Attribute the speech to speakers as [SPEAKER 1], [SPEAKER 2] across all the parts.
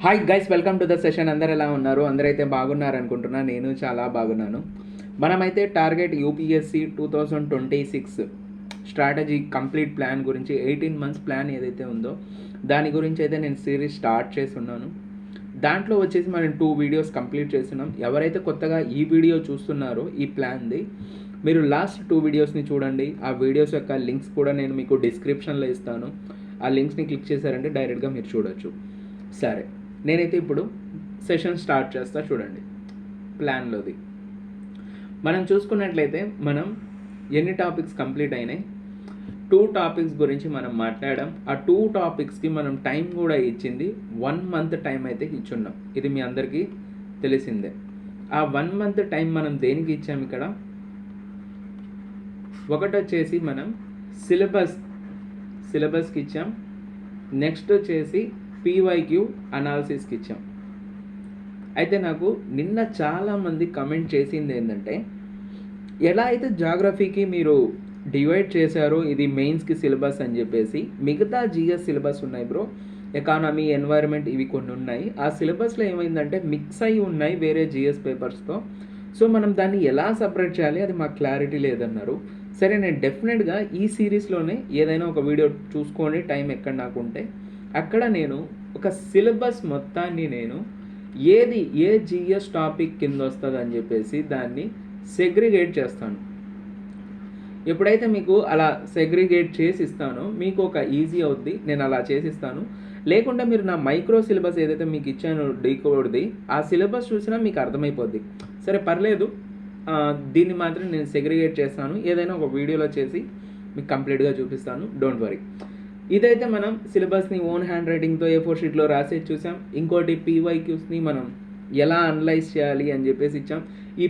[SPEAKER 1] Hi guys, welcome to the session. అందరు ఎలా ఉన్నారు? అందరైతే బాగున్నారు అనుకుంటున్నా. నేను చాలా బాగున్నాను. మనమైతే target UPSC 2026 strategy complete plan గురించి 18 మంత్స్ ప్లాన్ ఏదైతే ఉందో దాని గురించి అయితే నేను సిరీస్ స్టార్ట్ చేస్తున్నాను. దాంట్లో వచ్చేసి మనం 2 వీడియోస్ కంప్లీట్ చేస్తున్నాం. ఎవరైతే కొత్తగా ఈ వీడియో చూస్తున్నారో ఈ ప్లాన్ది, మీరు లాస్ట్ 2 వీడియోస్ని చూడండి. ఆ వీడియోస్ యొక్క లింక్స్ కూడా నేను మీకు డిస్క్రిప్షన్లో ఇస్తాను. ఆ లింక్స్ని క్లిక్ చేశారంటే డైరెక్ట్గా మీరు చూడొచ్చు. సరే, నేనైతే ఇప్పుడు సెషన్ స్టార్ట్ చేస్తా. చూడండి ప్లాన్లోది. మనం చూసుకున్నట్లయితే మనం ఎన్ని టాపిక్స్ కంప్లీట్ అయినాయి? 2 టాపిక్స్ గురించి మనం మాట్లాడాం. ఆ 2 టాపిక్స్కి మనం టైం కూడా ఇచ్చింది 1 మంత్ టైం అయితే ఇచ్చున్నాం. ఇది మీ అందరికీ తెలిసిందే. ఆ 1 మంత్ టైం మనం దేనికి ఇచ్చాం? ఇక్కడ ఒకటి వచ్చేసి మనం సిలబస్కి ఇచ్చాం. నెక్స్ట్ వచ్చేసి పీవైక్యూ అనాలిసిస్కి ఇచ్చాం. అయితే నాకు నిన్న చాలామంది కమెంట్ చేసింది ఏంటంటే, ఎలా అయితే జాగ్రఫీకి మీరు డివైడ్ చేశారో ఇది మెయిన్స్కి సిలబస్ అని చెప్పేసి, మిగతా జిఎస్ సిలబస్ ఉన్నాయి బ్రో, ఎకానమీ, ఎన్వైర్న్మెంట్ ఇవి కొన్ని ఉన్నాయి. ఆ సిలబస్లో ఏమైందంటే మిక్స్ అయి ఉన్నాయి వేరే జిఎస్ పేపర్స్తో. సో మనం దాన్ని ఎలా సపరేట్ చేయాలి అది మాకు క్లారిటీ లేదన్నారు. సరే, నేను డెఫినెట్గా ఈ సిరీస్లోనే ఏదైనా ఒక వీడియో చూసుకొని టైం ఎక్కడ నాకు ఉంటే అక్కడ నేను ఒక సిలబస్ మొత్తాన్ని నేను ఏ జిఎస్ టాపిక్ కింద వస్తుంది అని చెప్పేసి దాన్ని సెగ్రిగేట్ చేస్తాను. ఎప్పుడైతే మీకు అలా సెగ్రిగేట్ చేసి ఇస్తానో మీకు ఒక ఈజీ అవుద్ది. నేను అలా చేసిస్తాను. లేకుండా మీరు నా మైక్రో సిలబస్ ఏదైతే మీకు ఇచ్చానో డీకోడ్ది, ఆ సిలబస్ చూసినా మీకు అర్థమైపోద్ది. సరే పర్లేదు, దీన్ని మాత్రం నేను సెగ్రిగేట్ చేస్తాను. ఏదైనా ఒక వీడియోలో చేసి మీకు కంప్లీట్గా చూపిస్తాను. Don't worry. ఇదైతే మనం సిలబస్ని ఓన్ హ్యాండ్ రైటింగ్తో A4 షీట్లో రాసేది చూసాం. ఇంకోటి పీవైక్యూస్ని మనం ఎలా అనలైజ్ చేయాలి అని చెప్పేసి ఇచ్చాం. ఈ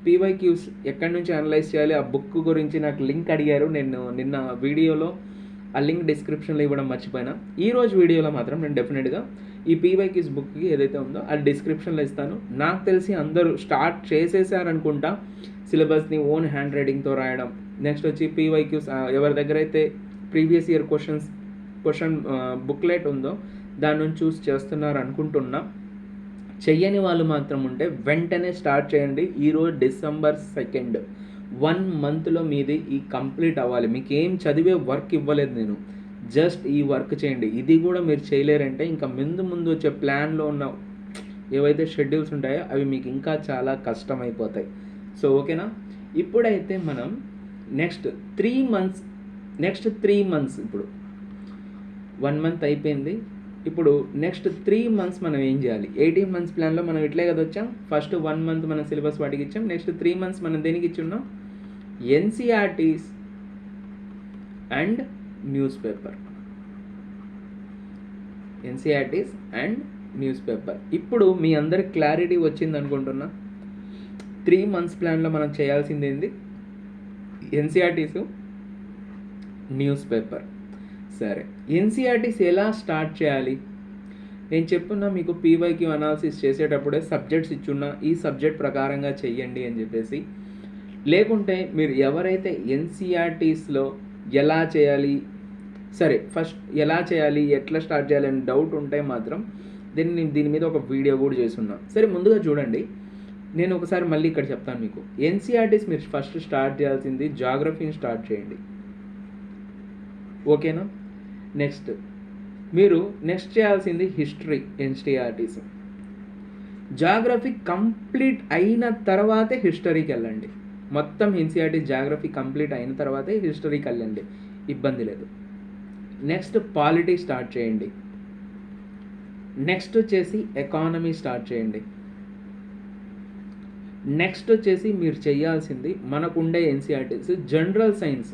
[SPEAKER 1] పీవైక్యూస్ ఎక్కడి నుంచి అనలైజ్ చేయాలి, ఆ బుక్ గురించి నాకు లింక్ అడిగారు. నేను నిన్న వీడియోలో ఆ లింక్ డిస్క్రిప్షన్లో ఇవ్వడం మర్చిపోయినా. ఈరోజు వీడియోలో మాత్రం నేను డెఫినెట్గా ఈ పీవైక్యూస్ బుక్కి ఏదైతే ఉందో అది డిస్క్రిప్షన్లో ఇస్తాను. నాకు తెలిసి అందరూ స్టార్ట్ చేసేసారనుకుంటా సిలబస్ని ఓన్ హ్యాండ్ రైటింగ్తో రాయడం. నెక్స్ట్ వచ్చి పీవైక్యూస్ ఎవరి దగ్గర అయితే ప్రీవియస్ ఇయర్ క్వశ్చన్ బుక్లెట్ ఉందో దాని నుంచి చూస్ చేస్తున్నారు అనుకుంటున్నా. చెయ్యని వాళ్ళు మాత్రం ఉంటే వెంటనే స్టార్ట్ చేయండి. ఈరోజు December 2, 1 మంత్లో మీది ఈ కంప్లీట్ అవ్వాలి. మీకు ఏం చదివే వర్క్ ఇవ్వలేదు నేను, జస్ట్ ఈ వర్క్ చేయండి. ఇది కూడా మీరు చేయలేరంటే ఇంకా ముందు వచ్చే ప్లాన్లో ఉన్న ఏవైతే షెడ్యూల్స్ ఉంటాయో అవి మీకు ఇంకా చాలా కష్టమైపోతాయి. సో ఓకేనా? ఇప్పుడైతే మనం నెక్స్ట్ 3 మంత్స్ ఇప్పుడు 1 మంత్ అయిపోయింది. ఇప్పుడు నెక్స్ట్ 3 మంత్స్ మనం ఏం చేయాలి? 18 మంత్స్ ప్లాన్లో మనం ఇట్లే కదా వచ్చాం. ఫస్ట్ 1 మంత్ మనం సిలబస్ వాటికి ఇచ్చాం. నెక్స్ట్ 3 మంత్స్ మనం దేనికి ఇచ్చి ఉన్నాం? NCERTs and news paper. ఇప్పుడు మీ అందరికి క్లారిటీ వచ్చింది అనుకుంటున్నా. 3 మంత్స్ ప్లాన్లో మనం చేయాల్సింది ఏంది? NCERTs, news paper. సరే, ఎన్సీఆర్టీస్ ఎలా స్టార్ట్ చేయాలి? నేను చెప్పున్నా మీకు పీవైక్యూ అనాలిసిస్ చేసేటప్పుడే సబ్జెక్ట్స్ ఇచ్చున్నా ఈ సబ్జెక్ట్ ప్రకారంగా చెయ్యండి అని చెప్పేసి. లేకుంటే మీరు ఎవరైతే ఎన్సీఆర్టీస్లో ఎలా చేయాలి, సరే ఫస్ట్ ఎలా చేయాలి, ఎట్లా స్టార్ట్ చేయాలి అని డౌట్ ఉంటే మాత్రం దీని మీద ఒక వీడియో కూడా చేస్తున్నా. సరే, ముందుగా చూడండి. నేను ఒకసారి మళ్ళీ ఇక్కడ చెప్తాను మీకు. ఎన్సీఆర్టీస్ మీరు ఫస్ట్ స్టార్ట్ చేయాల్సింది జాగ్రఫీని స్టార్ట్ చేయండి. ఓకేనా? మీరు నెక్స్ట్ చేయాల్సింది హిస్టరీ, ఎన్సీఆర్టీస్. జాగ్రఫీ కంప్లీట్ అయిన తర్వాతే హిస్టరీకి వెళ్ళండి. మొత్తం ఎన్సీఆర్టీస్ జాగ్రఫీ కంప్లీట్ అయిన తర్వాతే హిస్టరీకి వెళ్ళండి, ఇబ్బంది లేదు. నెక్స్ట్ పాలిటీ స్టార్ట్ చేయండి. నెక్స్ట్ వచ్చేసి ఎకానమీ స్టార్ట్ చేయండి. నెక్స్ట్ వచ్చేసి మీరు చేయాల్సింది మనకుండే ఎన్సీఆర్టీస్ జనరల్ సైన్స్.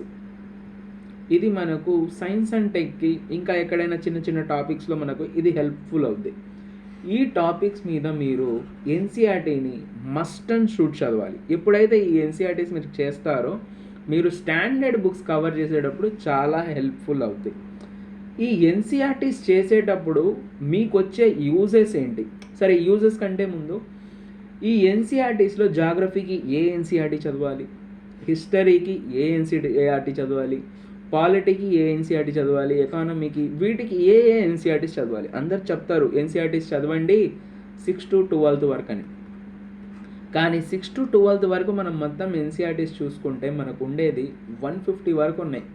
[SPEAKER 1] ఇది మనకు సైన్స్ అండ్ టెక్కి ఇంకా ఎక్కడైనా చిన్న టాపిక్స్లో మనకు ఇది హెల్ప్ఫుల్ అవుద్ది. ఈ టాపిక్స్ మీద మీరు ఎన్సీఆర్టీని మస్ట్ అండ్ షుడ్ చదవాలి. ఎప్పుడైతే ఈ ఎన్సీఆర్టీస్ మీరు చేస్తారో మీరు స్టాండర్డ్ బుక్స్ కవర్ చేసేటప్పుడు చాలా హెల్ప్ఫుల్ అవుద్ది. ఈ ఎన్సీఆర్టీస్ చేసేటప్పుడు మీకు వచ్చే యూజెస్ ఏంటి? సరే, యూజెస్ కంటే ముందు ఈ ఎన్సీఆర్టీస్లో జాగ్రఫీకి ఏ ఎన్సీఆర్టీ చదవాలి, హిస్టరీకి ఏ ఎన్సీఆర్టీ చదవాలి, పాలిటీకి ఏ ఎన్సీఆర్టీ చదవాలి, ఎకానమీకి, వీటికి ఏ ఎన్సీఆర్టీస్ చదవాలి. అందరు చెప్తారు ఎన్సీఆర్టీస్ చదవండి 6 to 12 వరకు అని. కానీ 6 to 12 వరకు మనం మొత్తం ఎన్సీఆర్టీస్ చూసుకుంటే మనకు ఉండేది 150 వరకు ఉన్నాయి.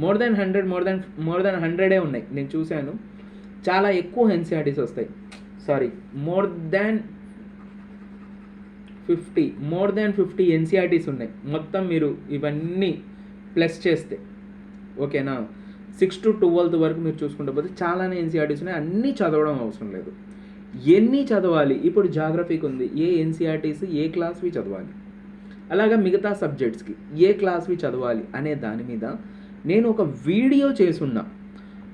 [SPEAKER 1] మోర్ దెన్ 100 ఉన్నాయి. నేను చూశాను, చాలా ఎక్కువ ఎన్సీఆర్టీస్ వస్తాయి. సారీ, మోర్ దాన్ 50 ఎన్సీఆర్టీస్ ఉన్నాయి మొత్తం మీరు ఇవన్నీ ప్లస్ చేస్తే. ఓకేనా, 6 to 12 వరకు మీరు చూసుకుంటే పోతే చాలానే ఎన్సీఆర్టీస్ ఉన్నాయి. అన్నీ చదవడం అవసరం లేదు. ఎన్ని చదవాలి, ఇప్పుడు జాగ్రఫీకి ఉంది, ఏ ఎన్సీఆర్టీస్ ఏ క్లాస్వి చదవాలి, అలాగా మిగతా సబ్జెక్ట్స్కి ఏ క్లాస్వి చదవాలి అనే దాని మీద నేను ఒక వీడియో చేసున్నా.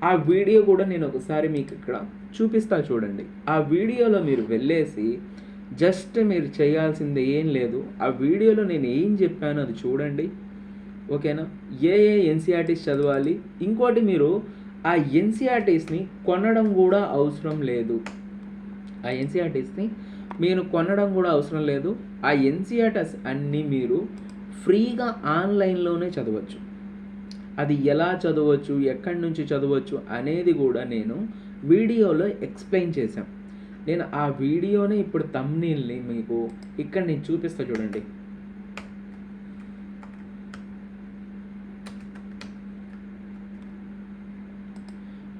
[SPEAKER 1] ఆ వీడియో కూడా నేను ఒకసారి మీకు ఇక్కడ చూపిస్తా చూడండి. ఆ వీడియోలో మీరు వెళ్ళేసి జస్ట్ మీరు చేయాల్సింది ఏం లేదు, ఆ వీడియోలో నేను ఏం చెప్పానో అది చూడండి. ఓకేనా, ఏ ఎన్సీఆర్టీస్ చదవాలి. ఇంకోటి, మీరు ఆ ఎన్సీఆర్టీస్ని కొనడం కూడా అవసరం లేదు. ఆ ఎన్సీఆర్టీస్ని మీరు కొనడం కూడా అవసరం లేదు. ఆ ఎన్సీఆర్టీస్ అన్నీ మీరు ఫ్రీగా ఆన్లైన్లోనే చదవచ్చు. అది ఎలా చదవచ్చు, ఎక్కడి నుంచి చదవచ్చు అనేది కూడా నేను వీడియోలో ఎక్స్ప్లెయిన్ చేశాను. నేను ఆ వీడియోని ఇప్పుడు థంబ్నెయిల్ని మీకు ఇక్కడ నేను చూపిస్తా చూడండి.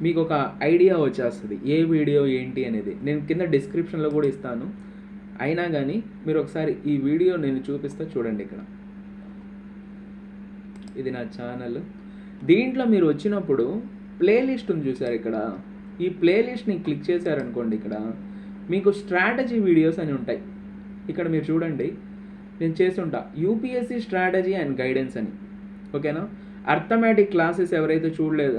[SPEAKER 1] మీకు ఒక ఐడియా వచ్చేస్తుంది ఏ వీడియో ఏంటి అనేది. నేను కింద డిస్క్రిప్షన్లో కూడా ఇస్తాను. అయినా కానీ మీరు ఒకసారి ఈ వీడియో నేను చూపిస్తా చూడండి. ఇక్కడ ఇది నా ఛానల్. దీంట్లో మీరు వచ్చినప్పుడు ప్లేలిస్ట్ ఉంది చూసారు. ఇక్కడ ఈ ప్లేలిస్ట్ని క్లిక్ చేశారనుకోండి, ఇక్కడ మీకు స్ట్రాటజీ వీడియోస్ అని ఉంటాయి. ఇక్కడ మీరు చూడండి, నేను చేస్తుంటా యూపీఎస్సీ స్ట్రాటజీ అండ్ గైడెన్స్ అని. ఓకేనా, అర్థమెటిక్ క్లాసెస్ ఎవరైతే చూడలేదు,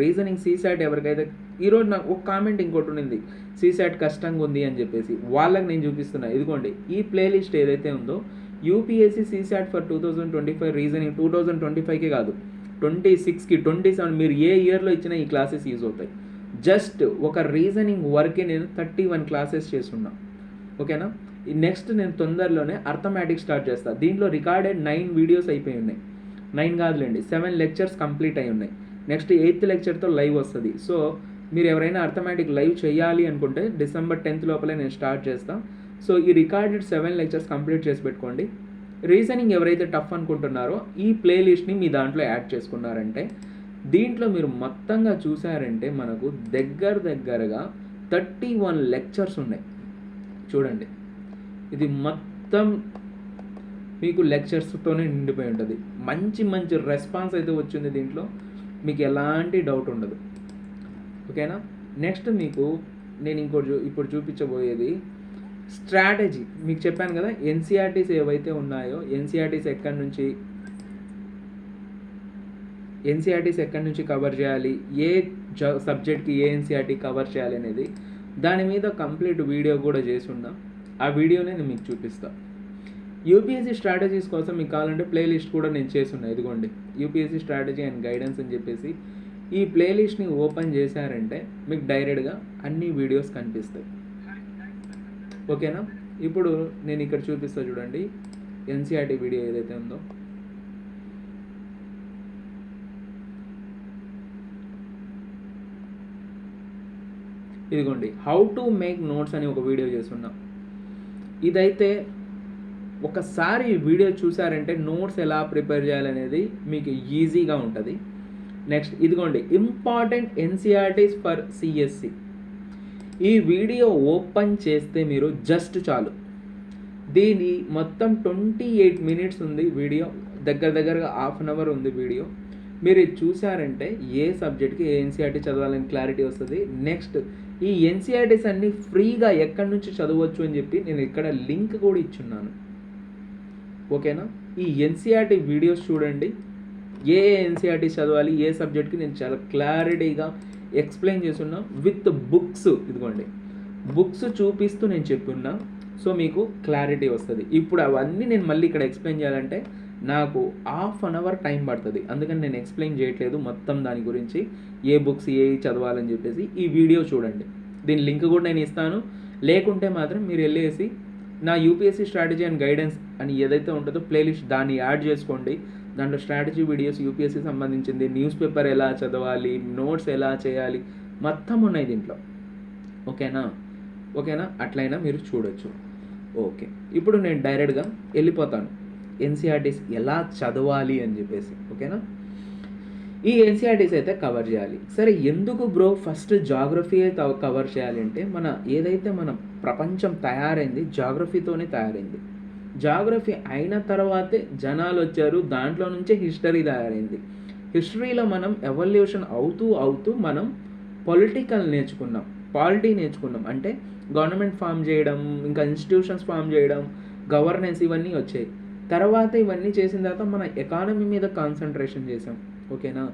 [SPEAKER 1] రీజనింగ్ సీసాట్ ఎవరికైతే, ఈరోజు నాకు ఒక కామెంట్ ఇంకోటి ఉండింది, సీసాట్ కష్టంగా ఉంది అని చెప్పేసి, వాళ్ళకి నేను చూపిస్తున్నా. ఇదిగోండి, ఈ ప్లేలిస్ట్ ఏదైతే ఉందో యూపీఎస్సీ సీసాట్ ఫర్ 2025 రీజనింగ్ 2025కి కాదు 26కి 27 మీరు ఏ ఇయర్లో ఇచ్చినా ఈ క్లాసెస్ యూజ్ అవుతాయి. జస్ట్ ఒక రీజనింగ్ వరకే నేను 31 క్లాసెస్ చేస్తున్నా. ఓకేనా, నెక్స్ట్ నేను తొందరలోనే అర్థమెటిక్ స్టార్ట్ చేస్తాను. దీంట్లో రికార్డెడ్ 9 వీడియోస్ అయిపోయి ఉన్నాయి. 9 కాదులేండి, 7 లెక్చర్స్ కంప్లీట్ అయి ఉన్నాయి. నెక్స్ట్ 8th లెక్చర్తో లైవ్ వస్తుంది. సో మీరు ఎవరైనా అర్థమెటిక్ లైవ్ చేయాలి అనుకుంటే December 10th లోపలే నేను స్టార్ట్ చేస్తాను. సో ఈ రికార్డెడ్ 7 లెక్చర్స్ కంప్లీట్ చేసి పెట్టుకోండి. రీజనింగ్ ఎవరైతే టఫ్ అనుకుంటున్నారో ఈ ప్లేలిస్ట్ని మీ దాంట్లో యాడ్ చేసుకున్నారంటే, దీంట్లో మీరు మొత్తంగా చూసారంటే మనకు దగ్గరగా 31 లెక్చర్స్ ఉన్నాయి. చూడండి, ఇది మొత్తం మీకు లెక్చర్స్తోనే నిండిపోయి ఉంటుంది. మంచి రెస్పాన్స్ అయితే వచ్చింది దీంట్లో, మీకు ఎలాంటి డౌట్ ఉండదు. ఓకేనా, నెక్స్ట్ మీకు నేను ఇప్పుడు చూపించబోయేది స్ట్రాటజీ. మీకు చెప్పాను కదా, ఎన్సీఆర్టీస్ ఏవైతే ఉన్నాయో ఎన్సీఆర్టీస్ ఎక్కడి నుంచి కవర్ చేయాలి, ఏ సబ్జెక్ట్కి ఏ ఎన్సీఆర్టీ కవర్ చేయాలి అనేది దాని మీద కంప్లీట్ వీడియో కూడా చేసి ఉన్నా. ఆ వీడియోనే నేను మీకు చూపిస్తాను. యూపీఎస్సీ స్ట్రాటజీస్ కోసం మీకు కావాలంటే ప్లేలిస్ట్ కూడా నేను చేస్తున్నా. ఇదిగోండి, యూపీఎస్సీ స్ట్రాటజీ అండ్ గైడెన్స్ అని చెప్పేసి ఈ ప్లేలిస్ట్ని ఓపెన్ చేశారంటే మీకు డైరెక్ట్గా అన్ని వీడియోస్ కనిపిస్తాయి. ఓకేనా, ఇప్పుడు నేను ఇక్కడ చూపిస్తా చూడండి, ఎన్సీఆర్టీ వీడియో ఏదైతే ఉందో. ఇదిగోండి, హౌ టు మేక్ నోట్స్ అని ఒక వీడియో చేస్తున్నా. ఇదైతే ఒకసారి ఈ వీడియో చూసారంటే నోట్స్ ఎలా ప్రిపేర్ చేయాలనేది మీకు ఈజీగా ఉంటుంది. నెక్స్ట్ ఇదిగోండి, ఇంపార్టెంట్ ఎన్సీఆర్టీస్ ఫర్ సిఎస్సి. ఈ వీడియో ఓపెన్ చేస్తే మీరు జస్ట్ చాలు, దీని మొత్తం 28 minutes ఉంది వీడియో, దగ్గరగా ½ an hour ఉంది వీడియో. మీరు ఇది చూసారంటే ఏ సబ్జెక్ట్కి ఏ ఎన్సీఆర్టీ చదవాలని క్లారిటీ వస్తుంది. నెక్స్ట్ ఈ ఎన్సీఆర్టీస్ అన్నీ ఫ్రీగా ఎక్కడి నుంచి చదవచ్చు అని చెప్పి నేను ఇక్కడ లింక్ కూడా ఇచ్చున్నాను. ఓకేనా, ఈ ఎన్సీఆర్టీ వీడియోస్ చూడండి, ఏ ఎన్సీఆర్టీ చదవాలి, ఏ సబ్జెక్ట్కి నేను చాలా క్లారిటీగా ఎక్స్ప్లెయిన్ చేస్తున్నా విత్ బుక్స్. ఇదిగోండి, బుక్స్ చూపిస్తూ నేను చెప్పున్నా. సో మీకు క్లారిటీ వస్తుంది. ఇప్పుడు అవన్నీ నేను మళ్ళీ ఇక్కడ ఎక్స్ప్లెయిన్ చేయాలంటే నాకు ½ an hour టైం పడుతుంది. అందుకని నేను ఎక్స్ప్లెయిన్ చేయట్లేదు మొత్తం దాని గురించి, ఏ బుక్స్ ఏ చదవాలని చెప్పేసి. ఈ వీడియో చూడండి, దీని లింక్ కూడా నేను ఇస్తాను. లేకుంటే మాత్రం మీరు వెళ్ళేసి నా యూపీఎస్సీ స్ట్రాటజీ అండ్ గైడెన్స్ అని ఏదైతే ఉంటుందో ప్లేలిస్ట్, దాన్ని యాడ్ చేసుకోండి. దాంట్లో స్ట్రాటజీ వీడియోస్ యూపీఎస్సీ సంబంధించింది, న్యూస్ పేపర్ ఎలా చదవాలి, నోట్స్ ఎలా చేయాలి, మొత్తం ఉన్నాయి దీంట్లో. ఓకేనా, అట్లయినా మీరు చూడొచ్చు. ఓకే, ఇప్పుడు నేను డైరెక్ట్గా వెళ్ళిపోతాను ఎన్సీఆర్టీస్ ఎలా చదవాలి అని చెప్పేసి. ఓకేనా, ఈ ఎన్సీఆర్టీస్ అయితే కవర్ చేయాలి. సరే, ఎందుకు బ్రో ఫస్ట్ జాగ్రఫీయే కవర్ చేయాలి అంటే, ఏదైతే మన ప్రపంచం తయారైంది జాగ్రఫీతోనే తయారైంది. జాగ్రఫీ అయిన తర్వాతే జనాలు వచ్చారు, దాంట్లో నుంచే హిస్టరీ తయారైంది. హిస్టరీలో మనం ఎవల్యూషన్ అవుతూ మనం పాలిటీ నేర్చుకున్నాం. అంటే గవర్నమెంట్ ఫామ్ చేయడం, ఇంకా ఇన్స్టిట్యూషన్స్ ఫామ్ చేయడం, గవర్నెన్స్, ఇవన్నీ వచ్చాయి. తర్వాత ఇవన్నీ చేసిన తర్వాత మన ఎకానమీ మీద కాన్సన్ట్రేషన్ చేసాం. ఓకేనా,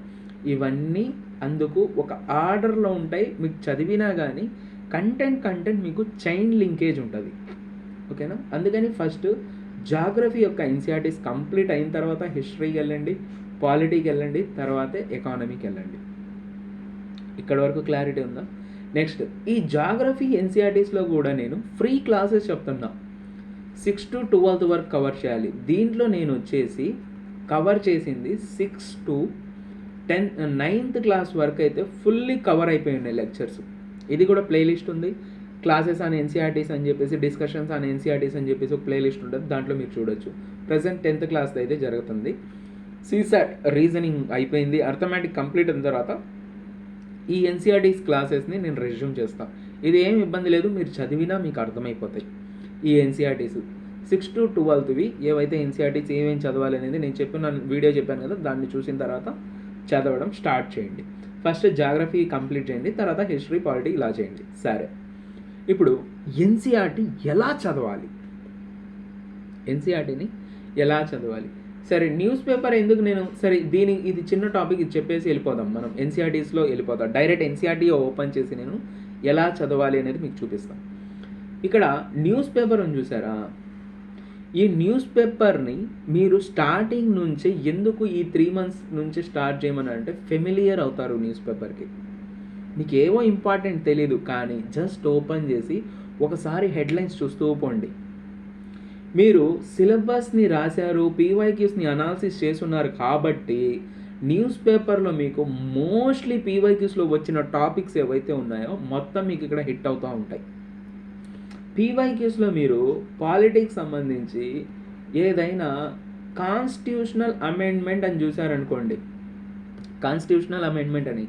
[SPEAKER 1] ఇవన్నీ అందుకు ఒక ఆర్డర్లో ఉంటాయి. మీకు చదివినా కానీ కంటెంట్ మీకు చైన్ లింకేజ్ ఉంటుంది. ఓకేనా, అందుకని ఫస్ట్ జాగ్రఫీ యొక్క ఎన్సీఆర్టీస్ కంప్లీట్ అయిన తర్వాత హిస్టరీకి వెళ్ళండి, పాలిటీకి వెళ్ళండి, తర్వాతే ఎకానమీకి వెళ్ళండి. ఇక్కడ వరకు క్లారిటీ ఉందా? నెక్స్ట్, ఈ జాగ్రఫీ ఎన్సీఆర్టీస్లో కూడా నేను ఫ్రీ క్లాసెస్ చెప్తున్నా. 6 to 12th వరకు కవర్ చేయాలి. దీంట్లో నేను వచ్చేసి కవర్ చేసింది 6 to 9th క్లాస్ వరకు అయితే ఫుల్లీ కవర్ అయిపోయి ఉన్నాయి లెక్చర్స్. ఇది కూడా ప్లేలిస్ట్ ఉంది, క్లాసెస్ ఆన్ ఎన్సీఆర్టీస్ అని చెప్పేసి, డిస్కషన్స్ ఆన్ ఎన్సీఆర్టీస్ అని చెప్పేసి ఒక ప్లేలిస్ట్ ఉంటుంది, దాంట్లో మీరు చూడొచ్చు. ప్రజెంట్ 10th క్లాస్ అయితే జరుగుతుంది. సీసాట్ రీజనింగ్ అయిపోయింది, అర్థమెటిక్ కంప్లీట్ అయిన తర్వాత ఈ ఎన్సీఆర్టీస్ క్లాసెస్ని నేను రెజ్యూమ్ చేస్తాను. ఇది ఏం ఇబ్బంది లేదు, మీరు చదివినా మీకు అర్థమైపోతాయి. ఈ ఎన్సీఆర్టీస్ 6 to 12th ఏవైతే ఎన్సీఆర్టీస్ ఏమేమి చదవాలి అనేది నేను వీడియో చెప్పాను కదా, దాన్ని చూసిన తర్వాత చదవడం స్టార్ట్ చేయండి. ఫస్ట్ జాగ్రఫీ కంప్లీట్ చేయండి, తర్వాత హిస్టరీ, పాలిటీ ఇలా చేయండి. సరే, ఇప్పుడు ఎన్సీఆర్టీ ఎలా చదవాలి? ఎన్సీఆర్టీని ఎలా చదవాలి? సరే, న్యూస్ పేపర్ ఎందుకు సరే ఇది చిన్న టాపిక్, ఇది చెప్పేసి వెళ్ళిపోదాం. మనం ఎన్సీఆర్టీస్లో వెళ్ళిపోతాం. డైరెక్ట్ ఎన్సీఆర్టీ ఓపెన్ చేసి నేను ఎలా చదవాలి అనేది మీకు చూపిస్తాను. ఇక్కడ న్యూస్ పేపర్ అని చూసారా? ఈ న్యూస్ పేపర్ని మీరు స్టార్టింగ్ నుంచి ఎందుకు ఈ 3 months నుంచి స్టార్ట్ చేయమని అంటే, ఫెమిలియర్ అవుతారు న్యూస్ పేపర్కి. మీకు ఏవో ఇంపార్టెంట్ తెలీదు, కానీ జస్ట్ ఓపెన్ చేసి ఒకసారి హెడ్లైన్స్ చూస్తూ పోండి. మీరు సిలబస్ని రాశారు, పీవైక్యూస్ని అనాలిసిస్ చేస్తున్నారు కాబట్టి న్యూస్ పేపర్లో మీకు మోస్ట్లీ పీవైక్యూస్లో వచ్చిన టాపిక్స్ ఏవైతే ఉన్నాయో మొత్తం మీకు ఇక్కడ హిట్ అవుతూ ఉంటాయి. పీవైక్యూస్లో మీరు పాలిటిక్స్ సంబంధించి ఏదైనా కాన్స్టిట్యూషనల్ అమెండ్మెంట్ అని చూసారనుకోండి, కాన్స్టిట్యూషనల్ అమెండ్మెంట్ అని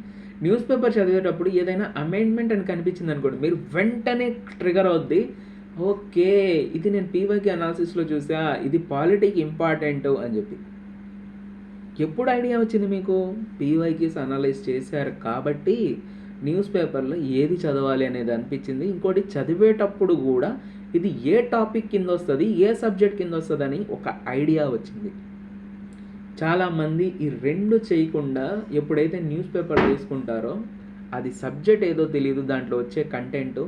[SPEAKER 1] న్యూస్ పేపర్ చదివేటప్పుడు ఏదైనా అమెండ్మెంట్ అని కనిపించింది అనుకోండి, మీరు వెంటనే ట్రిగర్ అవుద్ది. ఓకే, ఇది నేను పీవైక్యూ అనాలిసిస్లో చూసా, ఇది పాలిటిక్ ఇంపార్టెంట్ అని చెప్పి. ఎప్పుడు ఐడియా వచ్చింది మీకు? పీవైక్యూస్ అనలైజ్ చేశారు కాబట్టి న్యూస్ పేపర్లో ఏది చదవాలి అనేది అనిపించింది. ఇంకోటి, చదివేటప్పుడు కూడా ఇది ఏ టాపిక్ కింద వస్తుంది, ఏ సబ్జెక్ట్ కింద వస్తుంది అని ఒక ఐడియా వచ్చింది. చాలామంది ఈ రెండు చేయకుండా ఎప్పుడైతే న్యూస్ పేపర్ తీసుకుంటారో అది సబ్జెక్ట్ ఏదో తెలియదు, దాంట్లో వచ్చే కంటెంట్,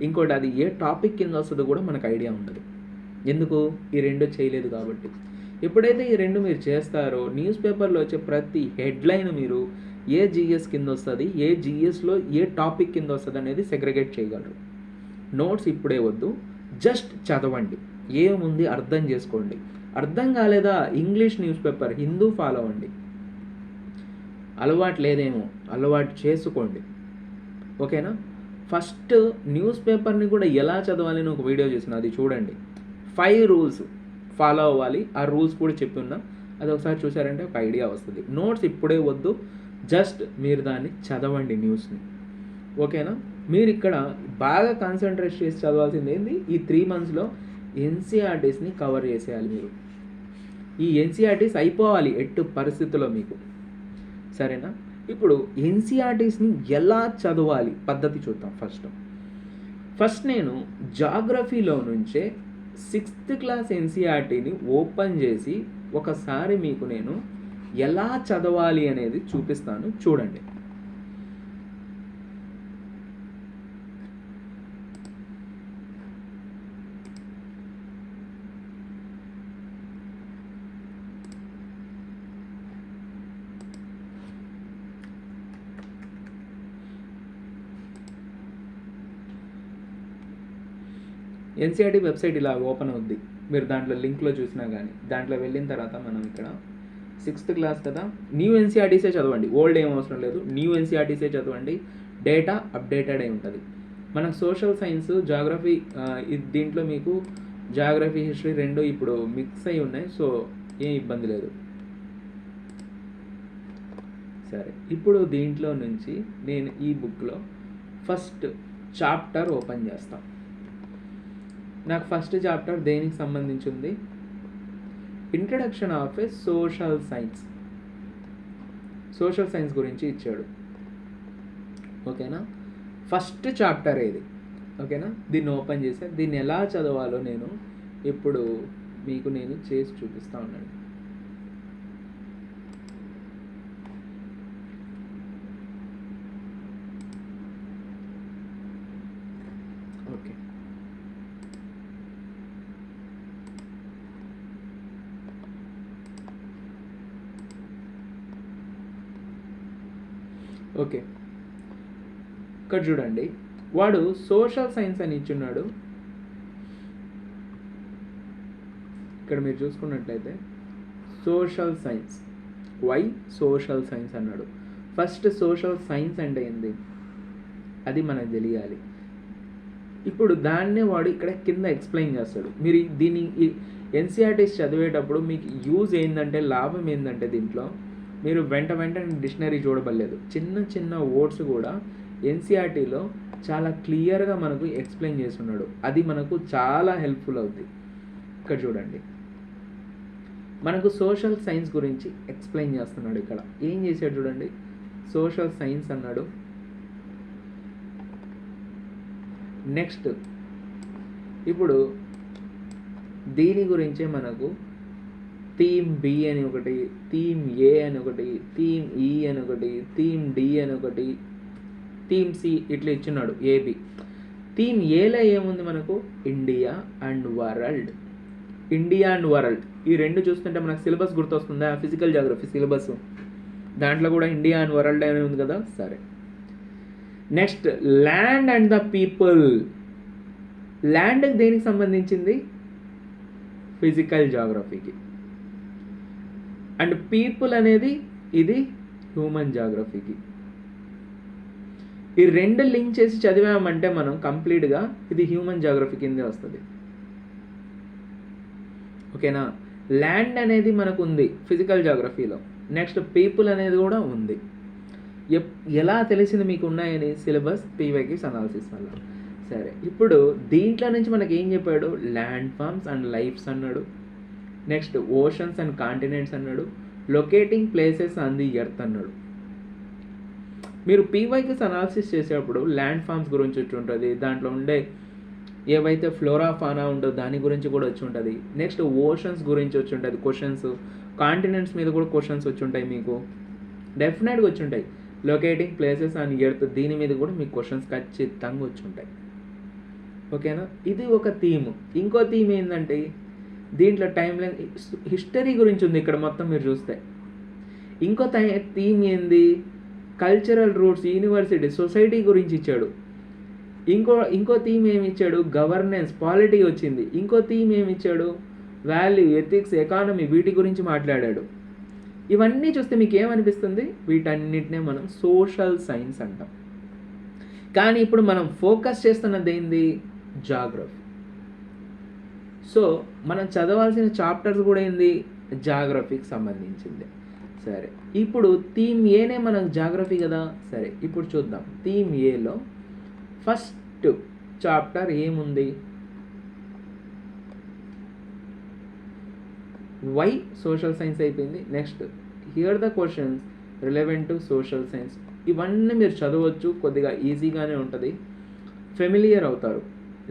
[SPEAKER 1] ఇంకోటి అది ఏ టాపిక్ కింద వస్తుందో కూడా మనకు ఐడియా ఉండదు. ఎందుకు? ఈ రెండు చేయలేదు కాబట్టి. ఎప్పుడైతే ఈ రెండు మీరు చేస్తారో న్యూస్ పేపర్లో వచ్చే ప్రతి హెడ్లైన్ మీరు ఏ జిఎస్ కింద వస్తుంది, ఏ జిఎస్లో ఏ టాపిక్ కింద వస్తుంది అనేది సెగ్రిగేట్ చేయగలరు. నోట్స్ ఇప్పుడే వద్దు, జస్ట్ చదవండి, ఏముంది అర్థం చేసుకోండి. అర్థం కాలేదా, English news paper Hindu follow అవ్వండి. అలవాటు లేదేమో అలవాటు చేసుకోండి. ఓకేనా? ఫస్ట్ న్యూస్ పేపర్ని కూడా ఎలా చదవాలి అని ఒక వీడియో చేసిన, అది చూడండి. 5 rules ఫాలో అవ్వాలి, ఆ రూల్స్ కూడా చెప్తున్నా, అది ఒకసారి చూసారంటే ఒక ఐడియా వస్తుంది. నోట్స్ ఇప్పుడే వద్దు, జస్ట్ మీరు దాన్ని చదవండి న్యూస్ని. ఓకేనా? మీరు ఇక్కడ బాగా కాన్సన్ట్రేట్ చేసి చదవాల్సింది ఏంది, ఈ 3 monthsలో ఎన్సీఆర్టీస్ని కవర్ చేసేయాలి మీరు. ఈ ఎన్సీఆర్టీస్ అయిపోవాలి ఎట్టు పరిస్థితుల్లో మీకు. సరేనా? ఇప్పుడు ఎన్సీఆర్టీస్ని ఎలా చదవాలి పద్ధతి చూద్దాం. ఫస్ట్ నేను జాగ్రఫీలో నుంచే 6th class ఎన్సీఆర్టీని ఓపెన్ చేసి ఒకసారి మీకు నేను ఎలా చదవాలి అనేది చూపిస్తాను, చూడండి. ఎన్సీఆర్టీ వెబ్సైట్ ఇలా ఓపెన్ అవుద్ది, మీరు దాంట్లో లింక్లో చూసినా కానీ. దాంట్లో వెళ్ళిన తర్వాత మనం ఇక్కడ 6th క్లాస్ కదా, న్యూ ఎన్సీఆర్టీసే చదవండి, ఓల్డ్ ఏం అవసరం లేదు, న్యూ ఎన్సీఆర్టీసే చదవండి, డేటా అప్డేటెడ్ అయి ఉంటుంది. మనకు సోషల్ సైన్స్ జాగ్రఫీ దీంట్లో మీకు జాగ్రఫీ హిస్టరీ రెండు ఇప్పుడు మిక్స్ అయి ఉన్నాయి, సో ఏం ఇబ్బంది లేదు. సరే, ఇప్పుడు దీంట్లో నుంచి నేను ఈ బుక్లో ఫస్ట్ చాప్టర్ ఓపెన్ చేస్తాను. నాకు ఫస్ట్ చాప్టర్ దేనికి సంబంధించి ఉంది? Introduction of A social science. Social science గురించి ఇచ్చాడు. ఓకేనా, ఫస్ట్ చాప్టర్ ఇది. ఓకేనా, దీన్ని ఓపెన్ చేసి దీన్ని ఎలా చదవాలో నేను ఇప్పుడు మీకు నేను చేసి చూపిస్తా ఉన్నాను. ఓకే, ఓకే, ఇక్కడ చూడండి, వాడు సోషల్ సైన్స్ అని ఇచ్చున్నాడు. ఇక్కడ మీరు చూసుకున్నట్లయితే social science, why social science అన్నాడు. ఫస్ట్ సోషల్ సైన్స్ అంటే ఏంది అది మనకు తెలియాలి. ఇప్పుడు దాన్నే వాడు ఇక్కడ కింద ఎక్స్ప్లెయిన్ చేస్తాడు. మీరు దీన్ని ఎన్సీఆర్టీస్ చదివేటప్పుడు మీకు యూజ్ ఏంటంటే, లాభం ఏంటంటే దీంట్లో మీరు వెంటనే డిక్షనరీ చూడబడలేదు. చిన్న చిన్న వర్డ్స్ కూడా ఎన్సీఆర్టీలో చాలా క్లియర్గా మనకు ఎక్స్ప్లెయిన్ చేస్తున్నాడు. అది మనకు చాలా హెల్ప్ఫుల్ అవుతుంది. ఇక్కడ చూడండి, మనకు సోషల్ సైన్స్ గురించి ఎక్స్ప్లెయిన్ చేస్తున్నాడు. ఇక్కడ ఏం చేశాడు చూడండి, సోషల్ సైన్స్ అన్నాడు. నెక్స్ట్ ఇప్పుడు దీని గురించే మనకు థీమ్ బి అని ఒకటి, థీమ్ ఏ అని ఒకటి, థీమ్ ఈ అని ఒకటి, థీమ్ డి అని ఒకటి, థీమ్ సి ఇట్లా ఇచ్చున్నాడు, ఏబి. థీమ్ ఏలో ఏముంది మనకు? India and world. India and world ఈ రెండు చూస్తుంటే మనకు సిలబస్ గుర్తొస్తుందా? ఫిజికల్ జాగ్రఫీ సిలబస్, దాంట్లో కూడా ఇండియా అండ్ వరల్డ్ అని ఉంది కదా. సరే, next land and the people. Land దేనికి సంబంధించింది? ఫిజికల్ జాగ్రఫీకి. అండ్ పీపుల్ అనేది ఇది హ్యూమన్ జాగ్రఫీకి. ఈ రెండు లింక్ చేసి చదివామంటే మనం కంప్లీట్గా ఇది హ్యూమన్ జాగ్రఫీ కిందే వస్తుంది. ఓకేనా, ల్యాండ్ అనేది మనకు ఉంది ఫిజికల్ జాగ్రఫీలో, నెక్స్ట్ పీపుల్ అనేది కూడా ఉంది. ఎలా తెలిసింది మీకు ఉన్నాయని? సిలబస్ పీవైక్యూస్ అనాలిసిస్ వల్ల. సరే, ఇప్పుడు దీంట్లో నుంచి మనకి ఏం చెప్పాడు? ల్యాండ్ ఫార్మ్స్ అండ్ లైఫ్స్ అన్నాడు, నెక్స్ట్ ఓషన్స్ అండ్ కాంటినెంట్స్ అన్నాడు, locating places on the earth అన్నాడు. మీరు పీవైక్యూస్ అనాలిసిస్ చేసేటప్పుడు ల్యాండ్ ఫార్మ్స్ గురించి వచ్చి ఉంటుంది, దాంట్లో ఉండే ఏవైతే ఫ్లోరా ఫానా ఉంటుందో దాని గురించి కూడా వచ్చి ఉంటుంది, నెక్స్ట్ ఓషన్స్ గురించి వచ్చి ఉంటుంది క్వశ్చన్స్, కాంటినెంట్స్ మీద కూడా క్వశ్చన్స్ వచ్చి ఉంటాయి, మీకు డెఫినెట్గా వచ్చి ఉంటాయి. లొకేటింగ్ ప్లేసెస్ ఆన్ ఎర్త్ దీని మీద కూడా మీకు క్వశ్చన్స్ ఖచ్చితంగా వచ్చి ఉంటాయి. ఓకేనా, ఇది ఒక థీమ్. ఇంకో థీమ్ ఏంటంటే దీంట్లో టైం లైన్ హిస్టరీ గురించి ఉంది ఇక్కడ మొత్తం మీరు చూస్తే. ఇంకో థీమ్ ఏంది? కల్చరల్ రూట్స్, యూనివర్సిటీ, సొసైటీ గురించి ఇచ్చాడు. ఇంకో థీమ్ ఏమి ఇచ్చాడు? గవర్నెన్స్, పాలిటీ వచ్చింది. ఇంకో థీమ్ ఏమి ఇచ్చాడు? వాల్యూ, ఎథిక్స్, ఎకానమీ, వీటి గురించి మాట్లాడాడు. ఇవన్నీ చూస్తే మీకు ఏమనిపిస్తుంది? వీటన్నిటినే మనం సోషల్ సైన్స్ అంటాం. కానీ ఇప్పుడు మనం ఫోకస్ చేస్తున్నది ఏంది? జాగ్రఫీ. సో మనం చదవాల్సిన చాప్టర్స్ కూడా ఏంది? జాగ్రఫీకి సంబంధించింది. సరే, ఇప్పుడు థీమ్ ఏనే మనకు జాగ్రఫీ కదా. సరే, ఇప్పుడు చూద్దాం. థీమ్ ఏలో ఫస్ట్ చాప్టర్ ఏముంది? వై సోషల్ సైన్స్ అయిపోయింది. Next here the questions relevant to social science. ఇవన్నీ మీరు చదవచ్చు, కొద్దిగా ఈజీగానే ఉంటుంది, ఫెమిలియర్ అవుతారు.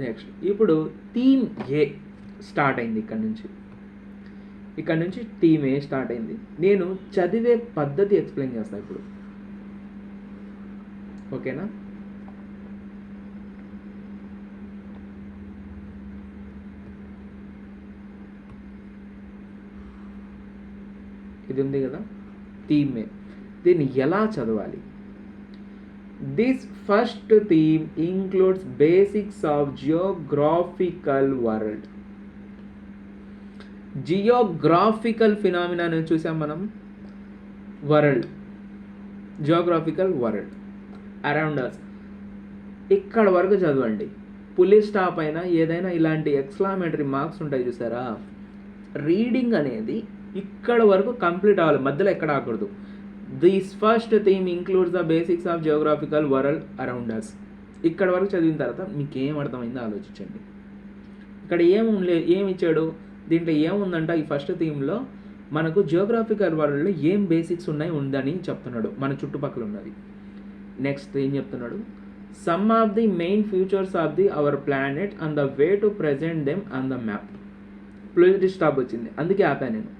[SPEAKER 1] నెక్స్ట్ ఇప్పుడు థీమ్ ఏ స్టార్ట్ అయింది. ఇక్కడ నుంచి థీమ్ ఏ స్టార్ట్ అయింది. నేను చదివే పద్ధతి ఎక్స్ప్లెయిన్ చేస్తాను ఇప్పుడు. ఓకేనా, ఇది ఉంది కదా థీమ్ ఏ. దీన్ని ఎలా చదవాలి? This first theme includes basics of geographical world. Geographical phenomena అని చూసాం మనం, world, geographical world around us. ఇక్కడ వరకు చదవండి. పులి స్టాప్ అయినా ఏదైనా ఇలాంటి ఎక్స్క్లమేటరీ మార్క్స్ ఉంటాయి చూసారా, రీడింగ్ అనేది ఇక్కడ వరకు కంప్లీట్ అవ్వాలి, మధ్యలో ఎక్కడ ఆకూడదు. This first theme includes the basics of geographical world around us. ఇక్కడ వరకు చదివిన తర్వాత మీకు ఏం అర్థమైందో ఆలోచించండి. ఇక్కడ ఏమి ఇచ్చాడు, దీంట్లో ఏముందంట, ఈ ఫస్ట్ థీమ్లో మనకు జియోగ్రాఫికల్ వరల్డ్లో ఏం బేసిక్స్ ఉందని చెప్తున్నాడు, మన చుట్టుపక్కల ఉన్నది. నెక్స్ట్ ఏం చెప్తున్నాడు, some of the main features of the our planet and the way to present them on the map. ప్లూరిటీ స్టాప్ వచ్చింది, అందుకే ఆపాను నేను.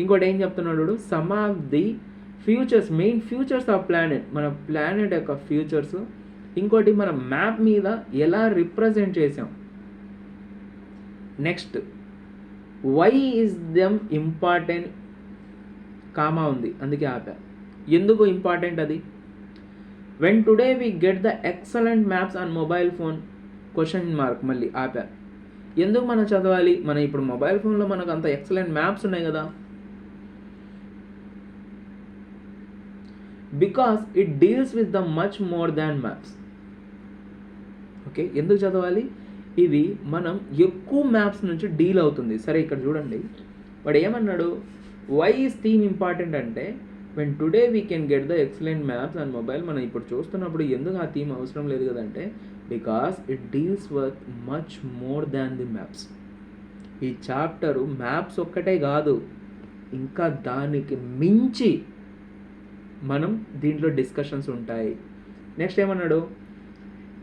[SPEAKER 1] ఇంకోటి ఏం చెప్తున్నాడు, some of the features, main features of planet, మన ప్లానెట్ యొక్క ఫ్యూచర్స్. ఇంకోటి మన మ్యాప్ మీద ఎలా రిప్రజెంట్ చేసాం. Next why is them important, comma ఉంది అందుకే ఆపా. ఎందుకు ఇంపార్టెంట్ అది, when today we get the excellent maps on mobile phone, question mark మళ్ళీ ఆపా. ఎందుకు మనం చదవాలి, మనం ఇప్పుడు మొబైల్ ఫోన్లో మనకు అంత ఎక్సలెంట్ మ్యాప్స్ ఉన్నాయి కదా, because it deals with the much more than maps. Okay, ఎందుకు చదవాలి, ఇవి మనం ఎక్కువ మ్యాప్స్ నుంచి డీల్ అవుతుంది. సరే ఇక్కడ చూడండి, వాడు ఏమన్నాడు, వై ఈజ్ థీమ్ ఇంపార్టెంట్ అంటే, when today we can get the excellent maps and mobile, మనం ఇప్పుడు చూస్తున్నప్పుడు ఎందుకు ఆ థీమ్ అవసరం లేదు కదంటే, because it deals with much more than the maps. ఈ చాప్టరు మ్యాప్స్ ఒక్కటే కాదు, ఇంకా దానికి మించి మనం దీంట్లో డిస్కషన్స్ ఉంటాయి. నెక్స్ట్ ఏమన్నాడు,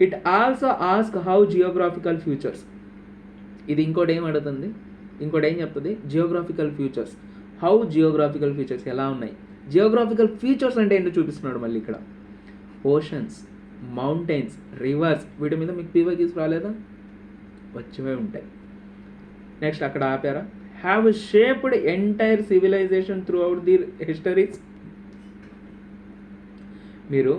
[SPEAKER 1] it also ask how geographical futures, ఇది ఇంకోటి ఏం అడుగుతుంది, ఇంకోటి ఏం చెప్తుంది, geographical futures, how geographical futures ఎలా ఉన్నాయి. జియోగ్రాఫికల్ ఫీచర్స్ అంటే ఏంటో చూపిస్తున్నాడు మళ్ళీ ఇక్కడ, ఓషన్స్, మౌంటైన్స్, రివర్స్, వీటి మీద మీకు పీవైక్యూస్ రాలేదా, వచ్చే ఉంటాయి. నెక్స్ట్ అక్కడ ఆపారా, have shaped entire civilisation throughout the histories. మీరు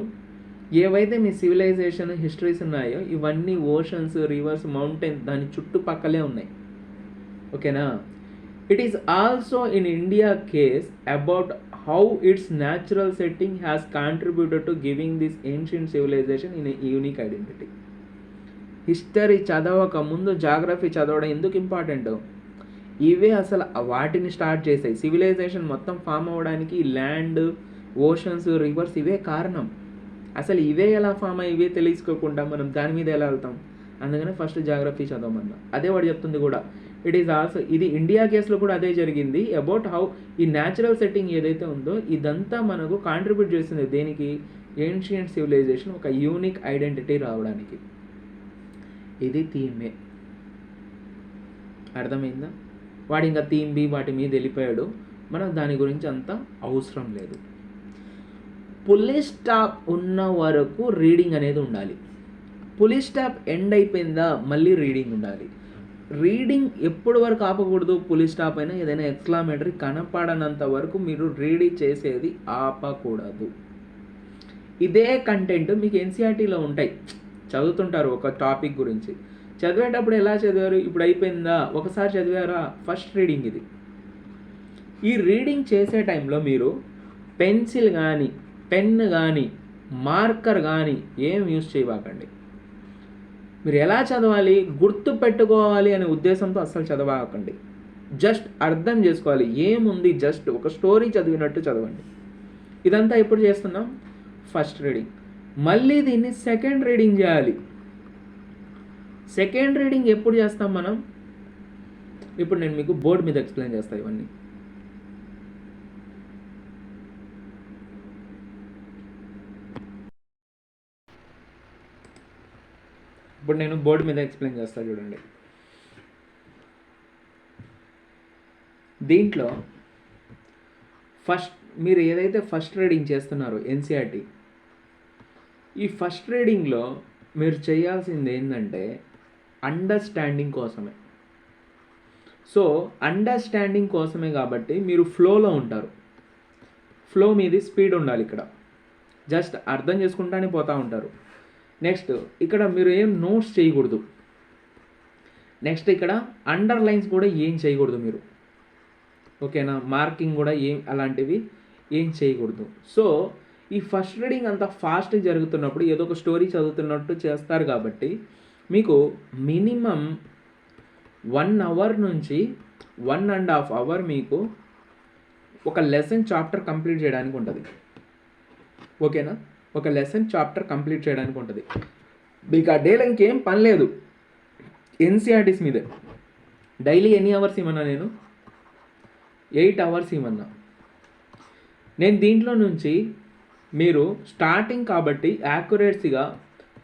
[SPEAKER 1] ఏవైతే మీ సివిలైజేషన్ హిస్టరీస్ ఉన్నాయో ఇవన్నీ ఓషన్స్, రివర్స్, మౌంటైన్స్ దాని చుట్టుపక్కలే ఉన్నాయి. ఓకేనా. It is also in India case about how its natural setting has contributed to giving this ancient civilisation in a unique identity. History చదవక ముందు జాగ్రఫీ చదవడం ఎందుకు ఇంపార్టెంట్, ఇవే అసలు వాటిని స్టార్ట్ చేసాయి. సివిలైజేషన్ మొత్తం ఫామ్ అవ్వడానికి ల్యాండ్, ఓషన్స్, రివర్స్ ఇవే కారణం. అసలు ఇవే ఎలా ఫామ్ అయ్యి ఇవే తెలుసుకోకుండా మనం దాని మీద ఎలా వెళ్తాం, అందుకనే ఫస్ట్ జాగ్రఫీ చదవమన్నా. అదే వాడు చెప్తుంది కూడా, ఇట్ ఈస్ ఆల్సో, ఇది ఇండియా కేసులో కూడా అదే జరిగింది, అబౌట్ హౌ ఈ న్యాచురల్ సెట్టింగ్ ఏదైతే ఉందో ఇదంతా మనకు కాంట్రిబ్యూట్ చేస్తుంది దేనికి, ఏన్షియంట్ సివిలైజేషన్ ఒక యూనిక్ ఐడెంటిటీ రావడానికి. ఇది థీమే, అర్థమైందా. వాడు ఇంకా థీమ్ బి వాటి మీద వెళ్ళిపోయాడు, మనకు దాని గురించి అంత అవసరం లేదు. పులి స్టాప్ ఉన్న వరకు రీడింగ్ అనేది ఉండాలి. పులి స్టాప్ ఎండ్ అయిపోయిందా మళ్ళీ రీడింగ్ ఉండాలి. రీడింగ్ ఎప్పుడు వరకు ఆపకూడదు, పులి స్టాప్ అయినా ఏదైనా ఎక్స్క్లమేటరీ కనపడనంత వరకు మీరు రీడింగ్ చేసేది ఆపకూడదు. ఇదే కంటెంట్ మీకు ఎన్సీఆర్టీలో ఉంటాయి, చదువుతుంటారు ఒక టాపిక్ గురించి. చదివేటప్పుడు ఎలా చదివారు, ఇప్పుడు అయిపోయిందా ఒకసారి చదివారా, ఫస్ట్ రీడింగ్ ఇది. ఈ రీడింగ్ చేసే టైంలో మీరు పెన్సిల్ కానీ, పెన్ కానీ, మార్కర్ కానీ ఏం యూజ్ చేయవాకండి. మీరు ఎలా చదవాలి, గుర్తు పెట్టుకోవాలి అనే ఉద్దేశంతో అస్సలు చదవకండి. జస్ట్ అర్థం చేసుకోవాలి ఏముంది, జస్ట్ ఒక స్టోరీ చదివినట్టు చదవండి. ఇదంతా ఎప్పుడు చేస్తున్నాం, ఫస్ట్ రీడింగ్. మళ్ళీ దీన్ని సెకండ్ రీడింగ్ చేయాలి. సెకండ్ రీడింగ్ ఎప్పుడు చేస్తాం మనం, ఇప్పుడు నేను మీకు బోర్డు మీద ఎక్స్ప్లెయిన్ చేస్తాను ఇవన్నీ. ఇప్పుడు నేను బోర్డు మీద ఎక్స్ప్లెయిన్ చేస్తాను చూడండి. దీంట్లో ఫస్ట్ మీరు ఏదైతే ఫస్ట్ రీడింగ్ చేస్తున్నారో ఎన్సీఆర్టీ, ఈ ఫస్ట్ రీడింగ్లో మీరు చేయాల్సింది ఏంటంటే అండర్స్టాండింగ్ కోసమే. సో అండర్స్టాండింగ్ కోసమే కాబట్టి మీరు ఫ్లోలో ఉంటారు. ఫ్లో మీది స్పీడ్ ఉండాలి. ఇక్కడ జస్ట్ అర్థం చేసుకుంటానే పోతూ ఉంటారు. నెక్స్ట్ ఇక్కడ మీరు ఏం నోట్స్ చేయకూడదు. నెక్స్ట్ ఇక్కడ అండర్లైన్స్ కూడా ఏం చేయకూడదు మీరు, ఓకేనా. మార్కింగ్ కూడా అలాంటివి ఏం చేయకూడదు. సో ఈ ఫస్ట్ రీడింగ్ అంత ఫాస్ట్గా జరుగుతున్నప్పుడు ఏదో ఒక స్టోరీ చదువుతున్నట్టు చేస్తారు కాబట్టి మీకు మినిమం 1 అవర్ నుంచి 1.5 అవర్ మీకు ఒక లెసన్ చాప్టర్ కంప్లీట్ చేయడానికి ఉంటుంది, ఓకేనా. ఒక లెసన్ చాప్టర్ కంప్లీట్ చేయడానికి ఉంటుంది. మీకు ఆ డేలో ఇంకేం పని లేదు, ఎన్సీఆర్టీస్ మీదే. డైలీ ఎన్ని అవర్స్ ఇవ్వన్నా నేను? 8 అవర్స్ ఇవ్వన్నా. నేను దీంట్లో నుంచి మీరు స్టార్టింగ్ కాబట్టి యాక్యురేట్సీగా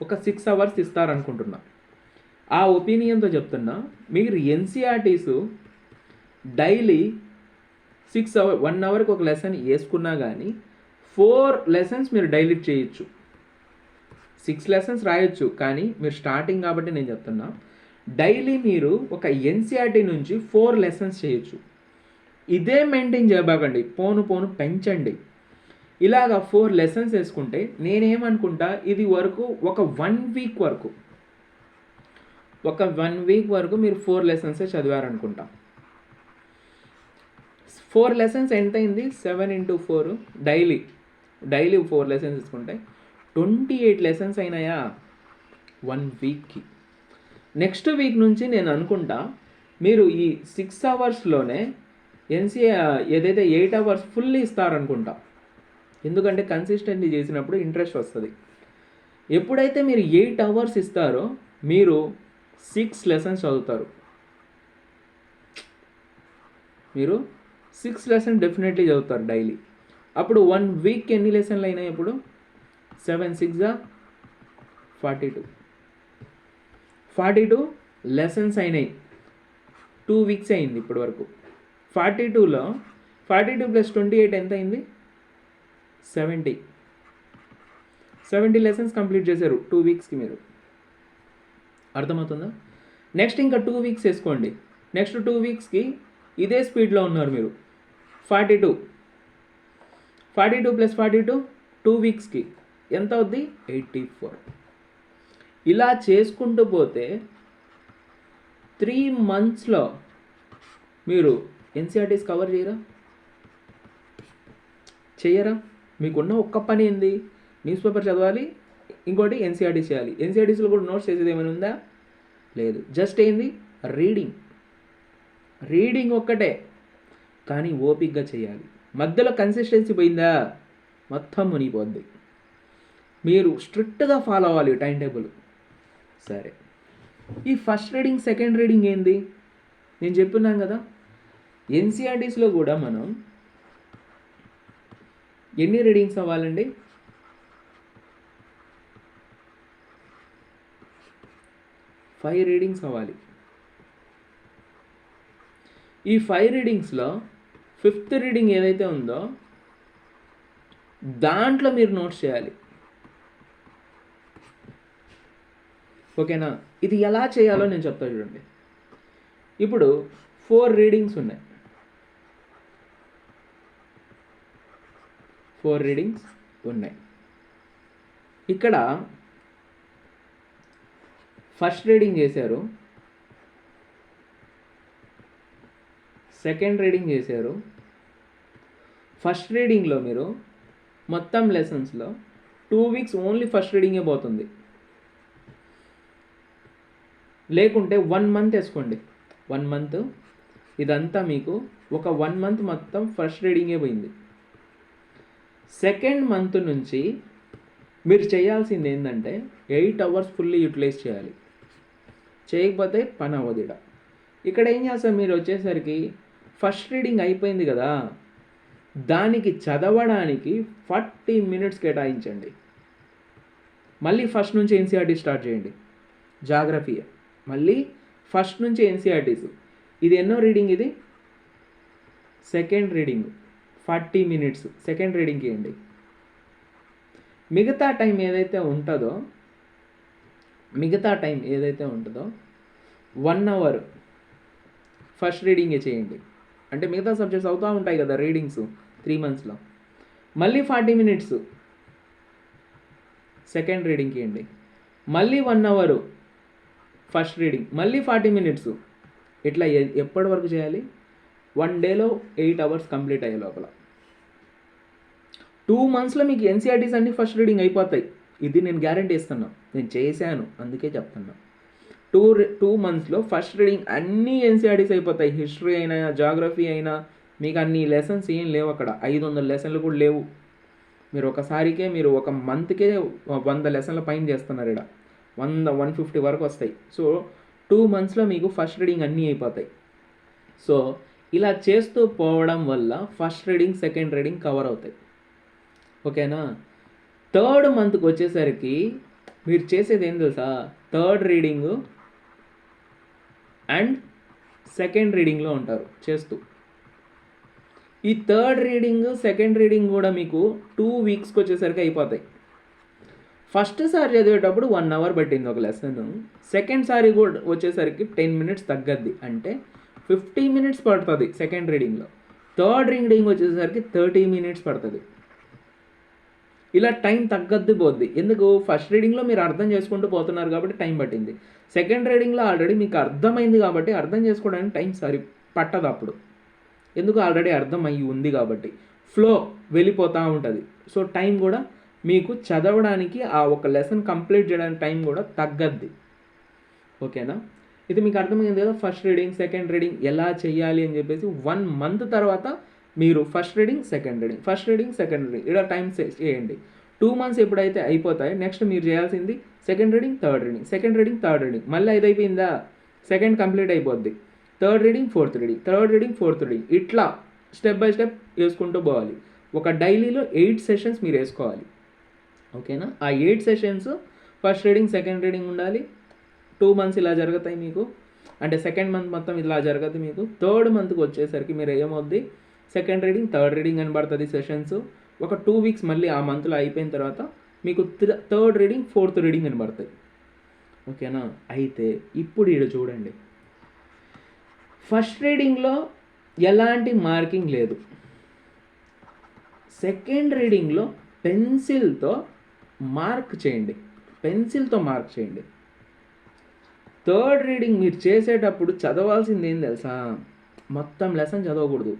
[SPEAKER 1] ఒక 6 అవర్స్ ఇస్తారనుకుంటున్నా. ఆ ఒపీనియన్తో చెప్తున్నా, మీరు ఎన్సీఆర్టీస్ డైలీ 6 అవర్ 1 అవర్కి ఒక లెసన్ వేసుకున్నా కానీ 4 లెసన్స్ మీరు డైలీ చేయొచ్చు. 6 లెసన్స్ రాయొచ్చు, కానీ మీరు స్టార్టింగ్ కాబట్టి నేను చెప్తున్నా, డైలీ మీరు ఒక ఎన్సీఆర్టీ నుంచి 4 లెసన్స్ చేయొచ్చు. ఇదే మెయింటైన్ చేయబాకండి, పోను పెంచండి. ఇలాగా 4 లెసన్స్ వేసుకుంటే నేనేమనుకుంటా, ఇది వరకు ఒక 1 వీక్ వరకు మీరు 4 లెసన్సే చదివారనుకుంటా. 4 లెసన్స్ ఎంత అయింది? 7 into 4 డైలీ 4 లెసన్స్ తీసుకుంటే 28 లెసన్స్ అయినాయా 1 వీక్కి. నెక్స్ట్ వీక్ నుంచి నేను అనుకుంటా మీరు ఈ 6 అవర్స్లోనే ఏదైతే 8 అవర్స్ ఫుల్లీ ఇస్తారనుకుంటా. ఎందుకంటే కన్సిస్టెంట్లీ చేసినప్పుడు ఇంట్రెస్ట్ వస్తుంది. ఎప్పుడైతే మీరు 8 అవర్స్ ఇస్తారో మీరు 6 లెసన్స్ చదువుతారు. మీరు 6 లెసన్స్ డెఫినెట్లీ చదువుతారు డైలీ. అప్పుడు 1 వీక్ ఎన్ని లెసన్లు అయినాయి? ఇప్పుడు 7 6 42 లెసన్స్ అయినాయి. 2 వీక్స్ అయింది ఇప్పటి వరకు. 42 + 28 ఎంత అయింది? 70 లెసన్స్ కంప్లీట్ చేశారు 2 వీక్స్కి మీరు. అర్థమవుతుందా? నెక్స్ట్ ఇంకా 2 వీక్స్ వేసుకోండి. నెక్స్ట్ 2 వీక్స్కి ఇదే స్పీడ్లో ఉన్నారు మీరు. 42 + 42 2 వీక్స్కి ఎంత అవుద్ది? 84. ఇలా చేసుకుంటూ పోతే 3 మంత్స్లో మీరు ఎన్సీఆర్టీస్ కవర్ చేయరా? మీకున్న ఒక్క పని ఏంది? న్యూస్ పేపర్ చదవాలి, ఇంకోటి ఎన్సీఆర్టీస్ చేయాలి. ఎన్సీఆర్టీస్లో కూడా నోట్స్ చేసేది ఏమైనా ఉందా? లేదు. జస్ట్ ఏంది? రీడింగ్ ఒక్కటే, కానీ ఓపిక్గా చేయాలి. మధ్యలో కన్సిస్టెన్సీ పోయిందా మొత్తం మునిగిపోద్ది. మీరు స్ట్రిక్ట్గా ఫాలో అవ్వాలి టైం టేబుల్. సరే, ఈ ఫస్ట్ రీడింగ్ సెకండ్ రీడింగ్ ఏంది? నేను చెప్పున్నాను కదా, ఎన్సీఆర్టీస్లో కూడా మనం ఎన్ని రీడింగ్స్ అవ్వాలండి? 5 రీడింగ్స్ అవ్వాలి. ఈ 5 రీడింగ్స్లో 5th రీడింగ్ ఏదైతే ఉందో దాంట్లో మీరు నోట్స్ చేయాలి, ఓకేనా. ఇది ఎలా చేయాలో నేను చెప్తా చూడండి. ఇప్పుడు 4 రీడింగ్స్ ఉన్నాయి. 4 రీడింగ్స్ ఉన్నాయి. ఇక్కడ ఫస్ట్ రీడింగ్ చేశారు, సెకండ్ రీడింగ్ చేశారు. ఫస్ట్ రీడింగ్లో మీరు మొత్తం లెసన్స్లో 2 వీక్స్ ఓన్లీ ఫస్ట్ రీడింగే పోతుంది. లేకుంటే 1 మంత్ వేసుకోండి. 1 మంత్ ఇదంతా మీకు ఒక 1 మంత్ మొత్తం ఫస్ట్ రీడింగే పోయింది. సెకండ్ మంత్ నుంచి మీరు చేయాల్సింది ఏంటంటే 8 అవర్స్ ఫుల్లీ యూటిలైజ్ చేయాలి. చేయకపోతే పని అవ్వదు. ఇక్కడ ఏం చేస్తారు మీరు వచ్చేసరికి, ఫస్ట్ రీడింగ్ అయిపోయింది కదా, దానికి చదవడానికి 40 minutes కేటాయించండి. మళ్ళీ ఫస్ట్ నుంచి ఎన్సీఆర్టీ స్టార్ట్ చేయండి. జాగ్రఫీ మళ్ళీ ఫస్ట్ నుంచి ఎన్సీఆర్టీస్. ఇది ఎన్నో రీడింగ్? ఇది సెకండ్ రీడింగ్. 40 minutes సెకండ్ రీడింగ్కి ఇవ్వండి. మిగతా టైం ఏదైతే ఉంటుందో 1 అవర్ ఫస్ట్ రీడింగే చేయండి. అంటే మిగతా సబ్జెక్ట్స్ అవుతూ ఉంటాయి కదా రీడింగ్స్ 3 monthsలో. మళ్ళీ 40 minutes సెకండ్ రీడింగ్కి ఇవ్వండి. మళ్ళీ 1 అవర్ ఫస్ట్ రీడింగ్, మళ్ళీ 40 మినిట్స్. ఇట్లా ఎప్పటి వరకు చేయాలి? 1 డేలో 8 అవర్స్ కంప్లీట్ అయ్యే లోపల 2 మంత్స్లో మీకు ఎన్సీఆర్టీస్ అన్ని ఫస్ట్ రీడింగ్ అయిపోతాయి. ఇది నేను గ్యారంటీ ఇస్తున్నా, నేను చేశాను అందుకే చెప్తున్నా. 2 మంత్స్లో ఫస్ట్ రీడింగ్ అన్నీ ఎన్సీఆర్టీస్ అయిపోతాయి. హిస్టరీ అయినా జాగ్రఫీ అయినా మీకు అన్ని లెసన్స్ ఏం లేవు అక్కడ. 500 లెసన్లు కూడా లేవు. మీరు ఒకసారికే మీరు ఒక మంత్కే 100 లెసన్ల పైన చేస్తున్నారు. ఇక్కడ 150 వరకు వస్తాయి. సో 2 మంత్స్లో మీకు ఫస్ట్ రీడింగ్ అన్నీ అయిపోతాయి. సో ఇలా చేస్తూ పోవడం వల్ల first reading second reading cover అవుతాయి. ఓకేనా? 3rd మంత్కి వచ్చేసరికి మీరు చేసేది ఏం తెలుసా? 3rd రీడింగు అండ్ సెకండ్ రీడింగ్లో ఉంటారు చేస్తూ. ఈ 3rd రీడింగ్ సెకండ్ రీడింగ్ కూడా మీకు 2 వీక్స్కి వచ్చేసరికి అయిపోతాయి. ఫస్ట్ సారి చదివేటప్పుడు 1 అవర్ పట్టింది ఒక లెసన్. సెకండ్ సారి కూడా వచ్చేసరికి 10 మినిట్స్ తగ్గద్ది, అంటే 50 మినిట్స్ పడుతుంది సెకండ్ రీడింగ్లో. 3rd రీడింగ్ వచ్చేసరికి 30 మినిట్స్ పడుతుంది. ఇలా టైం తగ్గద్ది పోద్ది. ఎందుకు? ఫస్ట్ రీడింగ్లో మీరు అర్థం చేసుకుంటూ పోతున్నారు కాబట్టి టైం పట్టింది. సెకండ్ రీడింగ్లో ఆల్రెడీ మీకు అర్థమైంది కాబట్టి అర్థం చేసుకోవడానికి టైం పట్టదు అప్పుడు. ఎందుకు? ఆల్రెడీ అర్థం అయ్యి ఉంది కాబట్టి ఫ్లో వెళ్ళిపోతూ ఉంటుంది. సో టైం కూడా మీకు చదవడానికి ఆ ఒక లెసన్ కంప్లీట్ చేయడానికి టైం కూడా తగ్గద్ది. ఓకేనా? ఇది మీకు అర్థమైంది కదా? ఫస్ట్ రీడింగ్ సెకండ్ రీడింగ్ ఎలా చేయాలి అని చెప్పేసి 1 మంత్ తర్వాత మీరు first reading second reading, first reading second reading ఇలా టైం చేయండి. 2 మంత్స్ ఎప్పుడైతే అయిపోతాయో నెక్స్ట్ మీరు చేయాల్సింది second reading third reading, second reading third reading. మళ్ళీ ఇది అయిపోయిందా? సెకండ్ కంప్లీట్ అయిపోద్ది. 3rd reading 4th reading, 3rd reading 4th reading, ఇట్లా స్టెప్ బై స్టెప్ వేసుకుంటూ పోవాలి. ఒక డైలీలో 8 సెషన్స్ మీరు వేసుకోవాలి. ఓకేనా? ఆ 8 sessions first reading second reading ఉండాలి. 2 మంత్స్ ఇలా జరుగుతాయి మీకు, అంటే సెకండ్ మంత్ మొత్తం ఇలా జరుగుతుంది మీకు. 3rd మంత్కి వచ్చేసరికి మీరు ఏమవుద్ది? సెకండ్ రీడింగ్ థర్డ్ రీడింగ్ అని పడుతుంది సెషన్స్. ఒక 2 వీక్స్ మళ్ళీ ఆ మంత్లో అయిపోయిన తర్వాత మీకు 3rd రీడింగ్ 4th రీడింగ్ అని పడుతుంది. ఓకేనా? అయితే ఇప్పుడు ఇక్కడ చూడండి, ఫస్ట్ రీడింగ్లో ఎలాంటి మార్కింగ్ లేదు. సెకండ్ రీడింగ్లో పెన్సిల్తో మార్క్ చేయండి, పెన్సిల్తో మార్క్ చేయండి. 3rd రీడింగ్ మీరు చేసేటప్పుడు చదవాల్సింది ఏం తెలుసా? మొత్తం లెసన్ చదవకూడదు.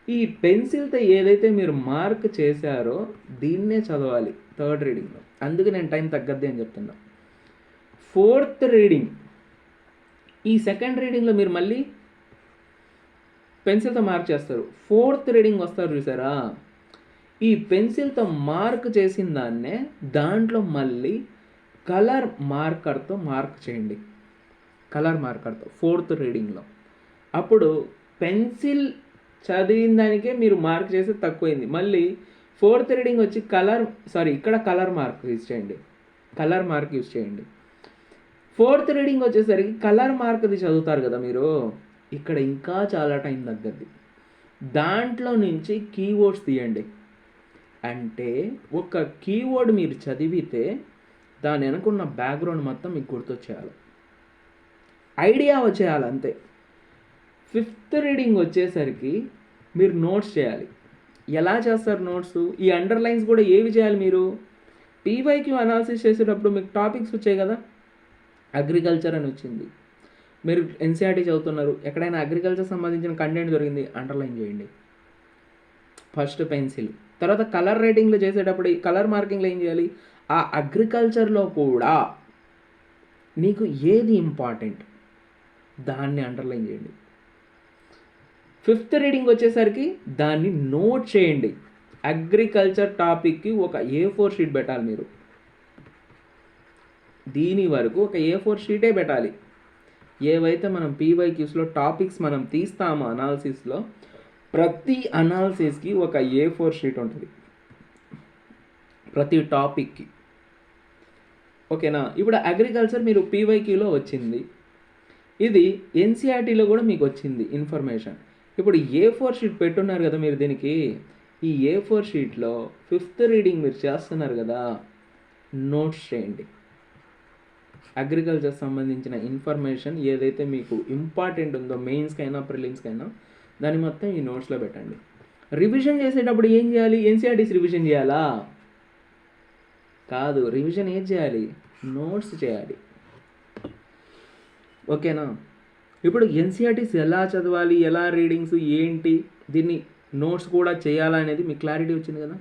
[SPEAKER 1] ఈ పెన్సిల్తో ఏదైతే మీరు మార్క్ చేశారో దీన్నే చదవాలి 3rd రీడింగ్లో. అందుకే నేను టైం తగ్గద్ది అని చెప్తున్నా. 4th రీడింగ్, ఈ సెకండ్ రీడింగ్లో మీరు మళ్ళీ పెన్సిల్తో మార్క్ చేస్తారు. 4th రీడింగ్ వస్తారు చూసారా? ఈ పెన్సిల్తో మార్క్ చేసిన దాన్నే దాంట్లో మళ్ళీ కలర్ మార్కర్తో మార్క్ చేయండి, కలర్ మార్కర్తో 4th రీడింగ్లో. అప్పుడు పెన్సిల్ చదివిన దానికే మీరు మార్క్ చేసి తక్కువైంది. మళ్ళీ 4th రీడింగ్ వచ్చి ఇక్కడ కలర్ మార్క్ యూజ్ చేయండి, కలర్ మార్క్ యూజ్ చేయండి. 4th రీడింగ్ వచ్చేసరికి కలర్ మార్క్ది చదువుతారు కదా మీరు, ఇక్కడ ఇంకా చాలా టైం తగ్గద్ది. దాంట్లో నుంచి కీవర్డ్స్ తీయండి. అంటే ఒక కీవర్డ్ మీరు చదివితే దాని వెనుకున్న బ్యాక్గ్రౌండ్ మొత్తం మీకు గుర్తొచ్చేయాలి, ఐడియా వచ్చేయాలి అంతే. 5th రీడింగ్ వచ్చేసరికి మీరు నోట్స్ చేయాలి. ఎలా చేస్తారు నోట్స్? ఈ అండర్లైన్స్ కూడా ఏవి చేయాలి మీరు? పీవైక్యూ అనాలిసిస్ చేసేటప్పుడు మీకు టాపిక్స్ వచ్చాయి కదా, అగ్రికల్చర్ అని వచ్చింది. మీరు ఎన్సీఆర్టీ చదువుతున్నారు, ఎక్కడైనా అగ్రికల్చర్ సంబంధించిన కంటెంట్ దొరికింది, అండర్లైన్ చేయండి ఫస్ట్ పెన్సిల్. తర్వాత కలర్ రైటింగ్లో చేసేటప్పుడు కలర్ మార్కింగ్లో ఏం చేయాలి? ఆ అగ్రికల్చర్లో కూడా నీకు ఏది ఇంపార్టెంట్ దాన్ని అండర్లైన్ చేయండి. 5th రీడింగ్ వచ్చేసరికి దాన్ని నోట్ చేయండి. అగ్రికల్చర్ టాపిక్కి ఒక A4 షీట్ పెట్టాలి మీరు. దీని వరకు ఒక A4 షీటే పెట్టాలి. ఏవైతే మనం పీవైక్యూస్లో టాపిక్స్ మనం తీస్తామో అనాలిసిస్లో, ప్రతి అనాలిసిస్కి ఒక A4 షీట్ ఉంటుంది ప్రతి టాపిక్కి. ఓకేనా? ఇప్పుడు అగ్రికల్చర్ మీరు పీవైక్యూలో వచ్చింది, ఇది ఎన్సీఆర్టీలో కూడా మీకు వచ్చింది ఇన్ఫర్మేషన్. ఇప్పుడు A4 షీట్ పెట్టున్నారు కదా మీరు దీనికి. ఈ A4 షీట్లో 5th రీడింగ్ మీరు చేస్తున్నారు కదా, నోట్స్ చేయండి. అగ్రికల్చర్ సంబంధించిన ఇన్ఫర్మేషన్ ఏదైతే మీకు ఇంపార్టెంట్ ఉందో మెయిన్స్కైనా ప్రిలిమ్స్కైనా దాన్ని మొత్తం ఈ నోట్స్లో పెట్టండి. రివిజన్ చేసేటప్పుడు ఏం చేయాలి? ఎన్సీఆర్టీస్ రివిజన్ చేయాలా? కాదు, రివిజన్ ఏం చేయాలి? నోట్స్ చేయాలి. ఓకేనా? ఇప్పుడు ఎన్సీఆర్టీస్ ఎలా చదవాలి, ఎలా రీడింగ్స్ ఏంటి, దీన్ని నోట్స్ కూడా చేయాలా అనేది మీకు క్లారిటీ వచ్చింది కదా.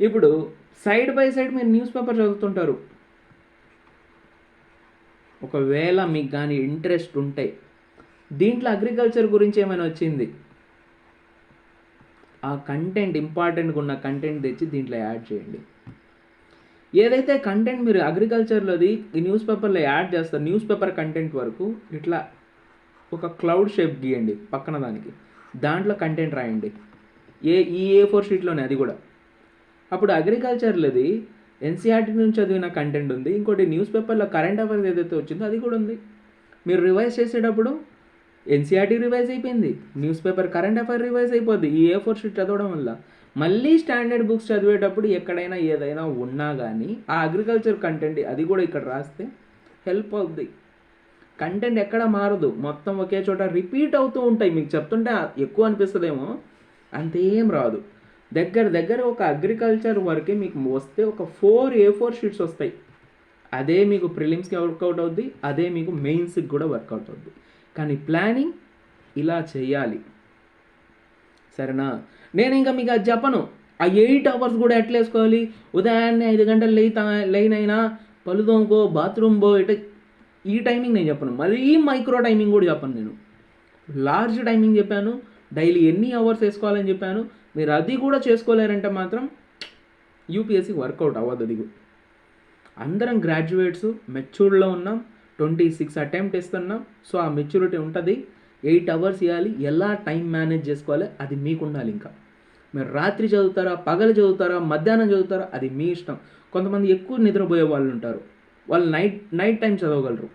[SPEAKER 1] ఇప్పుడు సైడ్ బై సైడ్ మీరు న్యూస్ పేపర్ చదువుతుంటారు. ఒకవేళ మీకు కానీ ఇంట్రెస్ట్ ఉంటే దీంట్లో అగ్రికల్చర్ గురించి ఏమైనా వచ్చింది, ఆ కంటెంట్ ఇంపార్టెంట్గా ఉన్న కంటెంట్ తెచ్చి దీంట్లో యాడ్ చేయండి. ఏదైతే కంటెంట్ మీరు అగ్రికల్చర్లోది ఈ న్యూస్ పేపర్లో యాడ్ చేస్తారు, న్యూస్ పేపర్ కంటెంట్ వరకు ఇట్లా ఒక క్లౌడ్ షేప్ గీయండి పక్కన దానికి, దాంట్లో కంటెంట్ రాయండి. A4 షీట్లోనే అది కూడా. అప్పుడు అగ్రికల్చర్లోది ఎన్సీఆర్టీ నుంచి చదివిన కంటెంట్ ఉంది, ఇంకోటి న్యూస్ పేపర్లో కరెంట్ అఫైర్స్ ఏదైతే వచ్చిందో అది కూడా ఉంది. మీరు రివైజ్ చేసేటప్పుడు ఎన్సీఆర్టీ రివైజ్ అయిపోయింది, news paper current affair revise అయిపోద్ది ఈ A4 షీట్ చదవడం వల్ల. మళ్ళీ స్టాండర్డ్ బుక్స్ చదివేటప్పుడు ఎక్కడైనా ఏదైనా ఉన్నా కానీ ఆ అగ్రికల్చర్ కంటెంట్ అది కూడా ఇక్కడ రాస్తే హెల్ప్ అవుద్ది. కంటెంట్ ఎక్కడ మారదు, మొత్తం ఒకే చోట రిపీట్ అవుతూ ఉంటాయి. మీకు చెప్తుంటే ఎక్కువ అనిపిస్తుందేమో, అంతేం రాదు. దగ్గర ఒక అగ్రికల్చర్ వరకే మీకు వస్తే ఒక 4 A4 షీట్స్ వస్తాయి. అదే మీకు ప్రిలిమ్స్కి వర్కౌట్ అవుద్ది, అదే మీకు మెయిన్స్కి కూడా వర్కౌట్ అవుద్ది. కానీ ప్లానింగ్ ఇలా చేయాలి, సరేనా? నేను ఇంకా మీకు అది చెప్పను. ఆ 8 అవర్స్ కూడా ఎట్లా వేసుకోవాలి, ఉదయాన్నే 5 గంటలు లేనైనా పళ్ళు తోముకో, బాత్రూమ్ పో, ఇట్లా ఈ టైమింగ్ నేను చెప్పను. మరీ మైక్రో టైమింగ్ కూడా చెప్పను నేను. లార్జ్ టైమింగ్ చెప్పాను, డైలీ ఎన్ని అవర్స్ వేసుకోవాలని చెప్పాను. మీరు అది కూడా చేసుకోలేరంటే మాత్రం యూపీఎస్సీ వర్కౌట్ అవ్వదు. అది అందరం గ్రాడ్యుయేట్స్ మెచ్యూర్డ్లో ఉన్నాం, 26 అటెంప్ట్ ఇస్తున్నాం. సో ఆ మెచ్యూరిటీ ఉంటుంది. 8 అవర్స్ ఇవ్వాలి. ఎలా టైం మేనేజ్ చేసుకోవాలి అది మీకు ఉండాలి. ఇంకా మీరు రాత్రి చదువుతారా, పగలు చదువుతారా, మధ్యాహ్నం చదువుతారా, అది మీ ఇష్టం. కొంతమంది ఎక్కువ నిద్రపోయే వాళ్ళు ఉంటారు, వాళ్ళు నైట్ టైం చదవగలరు.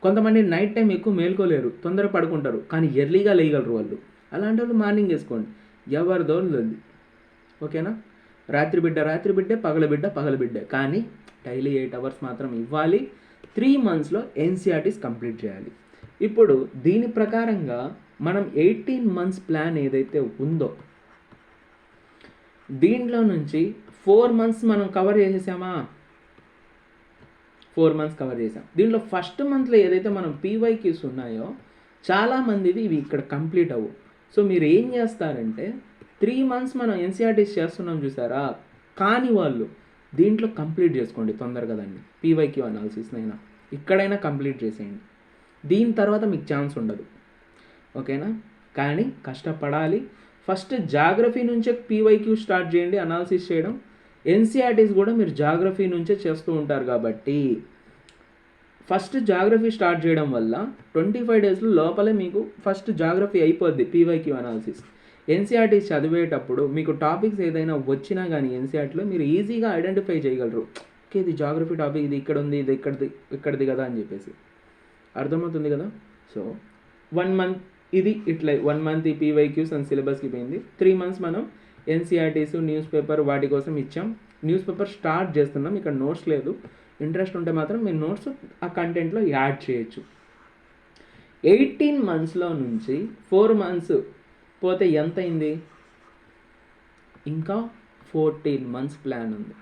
[SPEAKER 1] కొంతమంది నైట్ టైం ఎక్కువ మేల్కోలేరు, తొందర పడుకుంటారు, కానీ ఎర్లీగా లేయగలరు వాళ్ళు. అలాంటి వాళ్ళు మార్నింగ్ వేసుకోండి, ఎవరిదో ఉంది. ఓకేనా? రాత్రి బిడ్డే, పగల బిడ్డే, కానీ డైలీ 8 అవర్స్ మాత్రం ఇవ్వాలి. 3 monthsలో ఎన్సీఆర్టీస్ కంప్లీట్ చేయాలి. ఇప్పుడు దీని ప్రకారంగా మనం 18 months ప్లాన్ ఏదైతే ఉందో దీంట్లో నుంచి 4 months మనం కవర్ చేసేసామా? 4 months కవర్ చేసాం. దీంట్లో ఫస్ట్ మంత్లో ఏదైతే మనం పీవైక్యూస్ ఉన్నాయో చాలామందివి ఇవి ఇక్కడ కంప్లీట్ అవ్వు. సో మీరు ఏం చేస్తారంటే 3 months మనం ఎన్సీఆర్టీస్ చేస్తున్నాం చూసారా, కాని వాళ్ళు దీంట్లో కంప్లీట్ చేసుకోండి తొందరగా దాన్ని. పీవైక్యూ అనాలిసిస్నైనా ఇక్కడైనా కంప్లీట్ చేసేయండి. దీని తర్వాత మీకు ఛాన్స్ ఉండదు. ఓకేనా? కానీ కష్టపడాలి. ఫస్ట్ జాగ్రఫీ నుంచే పీవైక్యూ స్టార్ట్ చేయండి అనాలిసిస్ చేయడం. ఎన్సీఆర్టీస్ కూడా మీరు జాగ్రఫీ నుంచే చేస్తూ ఉంటారు కాబట్టి ఫస్ట్ జాగ్రఫీ స్టార్ట్ చేయడం వల్ల 25 days లోపలే మీకు ఫస్ట్ జాగ్రఫీ అయిపోద్ది పీవైక్యూ అనాలిసిస్. ఎన్సీఆర్టీస్ చదివేటప్పుడు మీకు టాపిక్స్ ఏదైనా వచ్చినా కానీ ఎన్సీఆర్టీలో మీరు ఈజీగా ఐడెంటిఫై చేయగలరు. ఓకే, ఇది జాగ్రఫీ టాపిక్, ఇది ఇక్కడ ఉంది, ఇది ఇక్కడిది కదా అని చెప్పేసి అర్థమవుతుంది కదా. సో 1 month ఇది ఇట్లా 1 month ఈ పీవైక్యూస్ అండ్ సిలబస్కి పోయింది. 3 months మనం ఎన్సీఆర్టీస్ న్యూస్ పేపర్ వాటి కోసం ఇచ్చాం. న్యూస్ పేపర్ స్టార్ట్ చేస్తున్నాం. ఇక్కడ నోట్స్ లేదు, ఇంట్రెస్ట్ ఉంటే మాత్రం మీరు నోట్స్ ఆ కంటెంట్లో యాడ్ చేయొచ్చు. 18 monthsలో నుంచి 4 months పోతే ఎంత అయింది? ఇంకా 14 months ప్లాన్ ఉంది.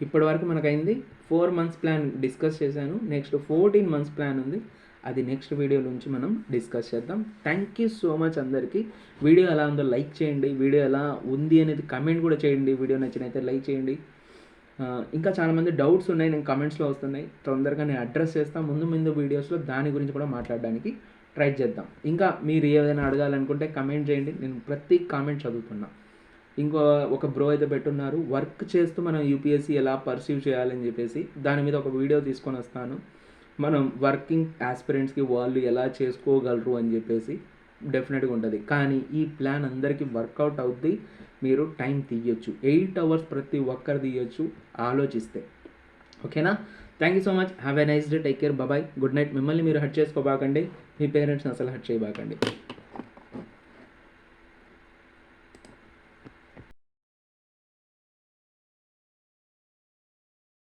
[SPEAKER 1] ఇప్పటి వరకు మనకైంది 4 months ప్లాన్ డిస్కస్ చేశాను. నెక్స్ట్ 14 months ప్లాన్ ఉంది, అది నెక్స్ట్ వీడియో నుంచి మనం డిస్కస్ చేద్దాం. థ్యాంక్ యూ సో మచ్ అందరికీ. వీడియో ఎలా ఉందో లైక్ చేయండి, వీడియో ఎలా ఉంది అనేది కమెంట్ కూడా చేయండి. వీడియో నచ్చినైతే లైక్ చేయండి. ఇంకా చాలామంది డౌట్స్ ఉన్నాయి, నేను కమెంట్స్లో వస్తున్నాయి, తొందరగా నేను అడ్రస్ చేస్తాను. ముందు వీడియోస్లో దాని గురించి కూడా మాట్లాడడానికి ట్రై చేద్దాం. ఇంకా మీరు ఏదైనా అడగాలనుకుంటే కమెంట్ చేయండి, నేను ప్రతి కామెంట్ చదువుతున్నా. ఒక బ్రో అయితే పెట్టున్నారు, వర్క్ చేస్తూ మనం యూపీఎస్సీ ఎలా పర్సీవ్ చేయాలని చెప్పేసి దాని మీద ఒక వీడియో తీసుకొని వస్తాను. మనం వర్కింగ్ ఆస్పిరెంట్స్కి వాళ్ళు ఎలా చేసుకోగలరు అని చెప్పేసి డెఫినెట్గా ఉంటుంది. కానీ ఈ ప్లాన్ అందరికీ వర్కౌట్ అవుద్ది. మీరు టైం తీయొచ్చు, 8 hours ప్రతి ఒక్కరు తీయొచ్చు ఆలోచిస్తే. ఓకేనా? Thank you so much. Have a nice day. Take care. Bye. Good night. మిమ్మల్ని మీరు హర్ట్ చేసుకోబాకండి, మీ పేరెంట్స్ని అసలు హర్ట్ చేయబాకండి.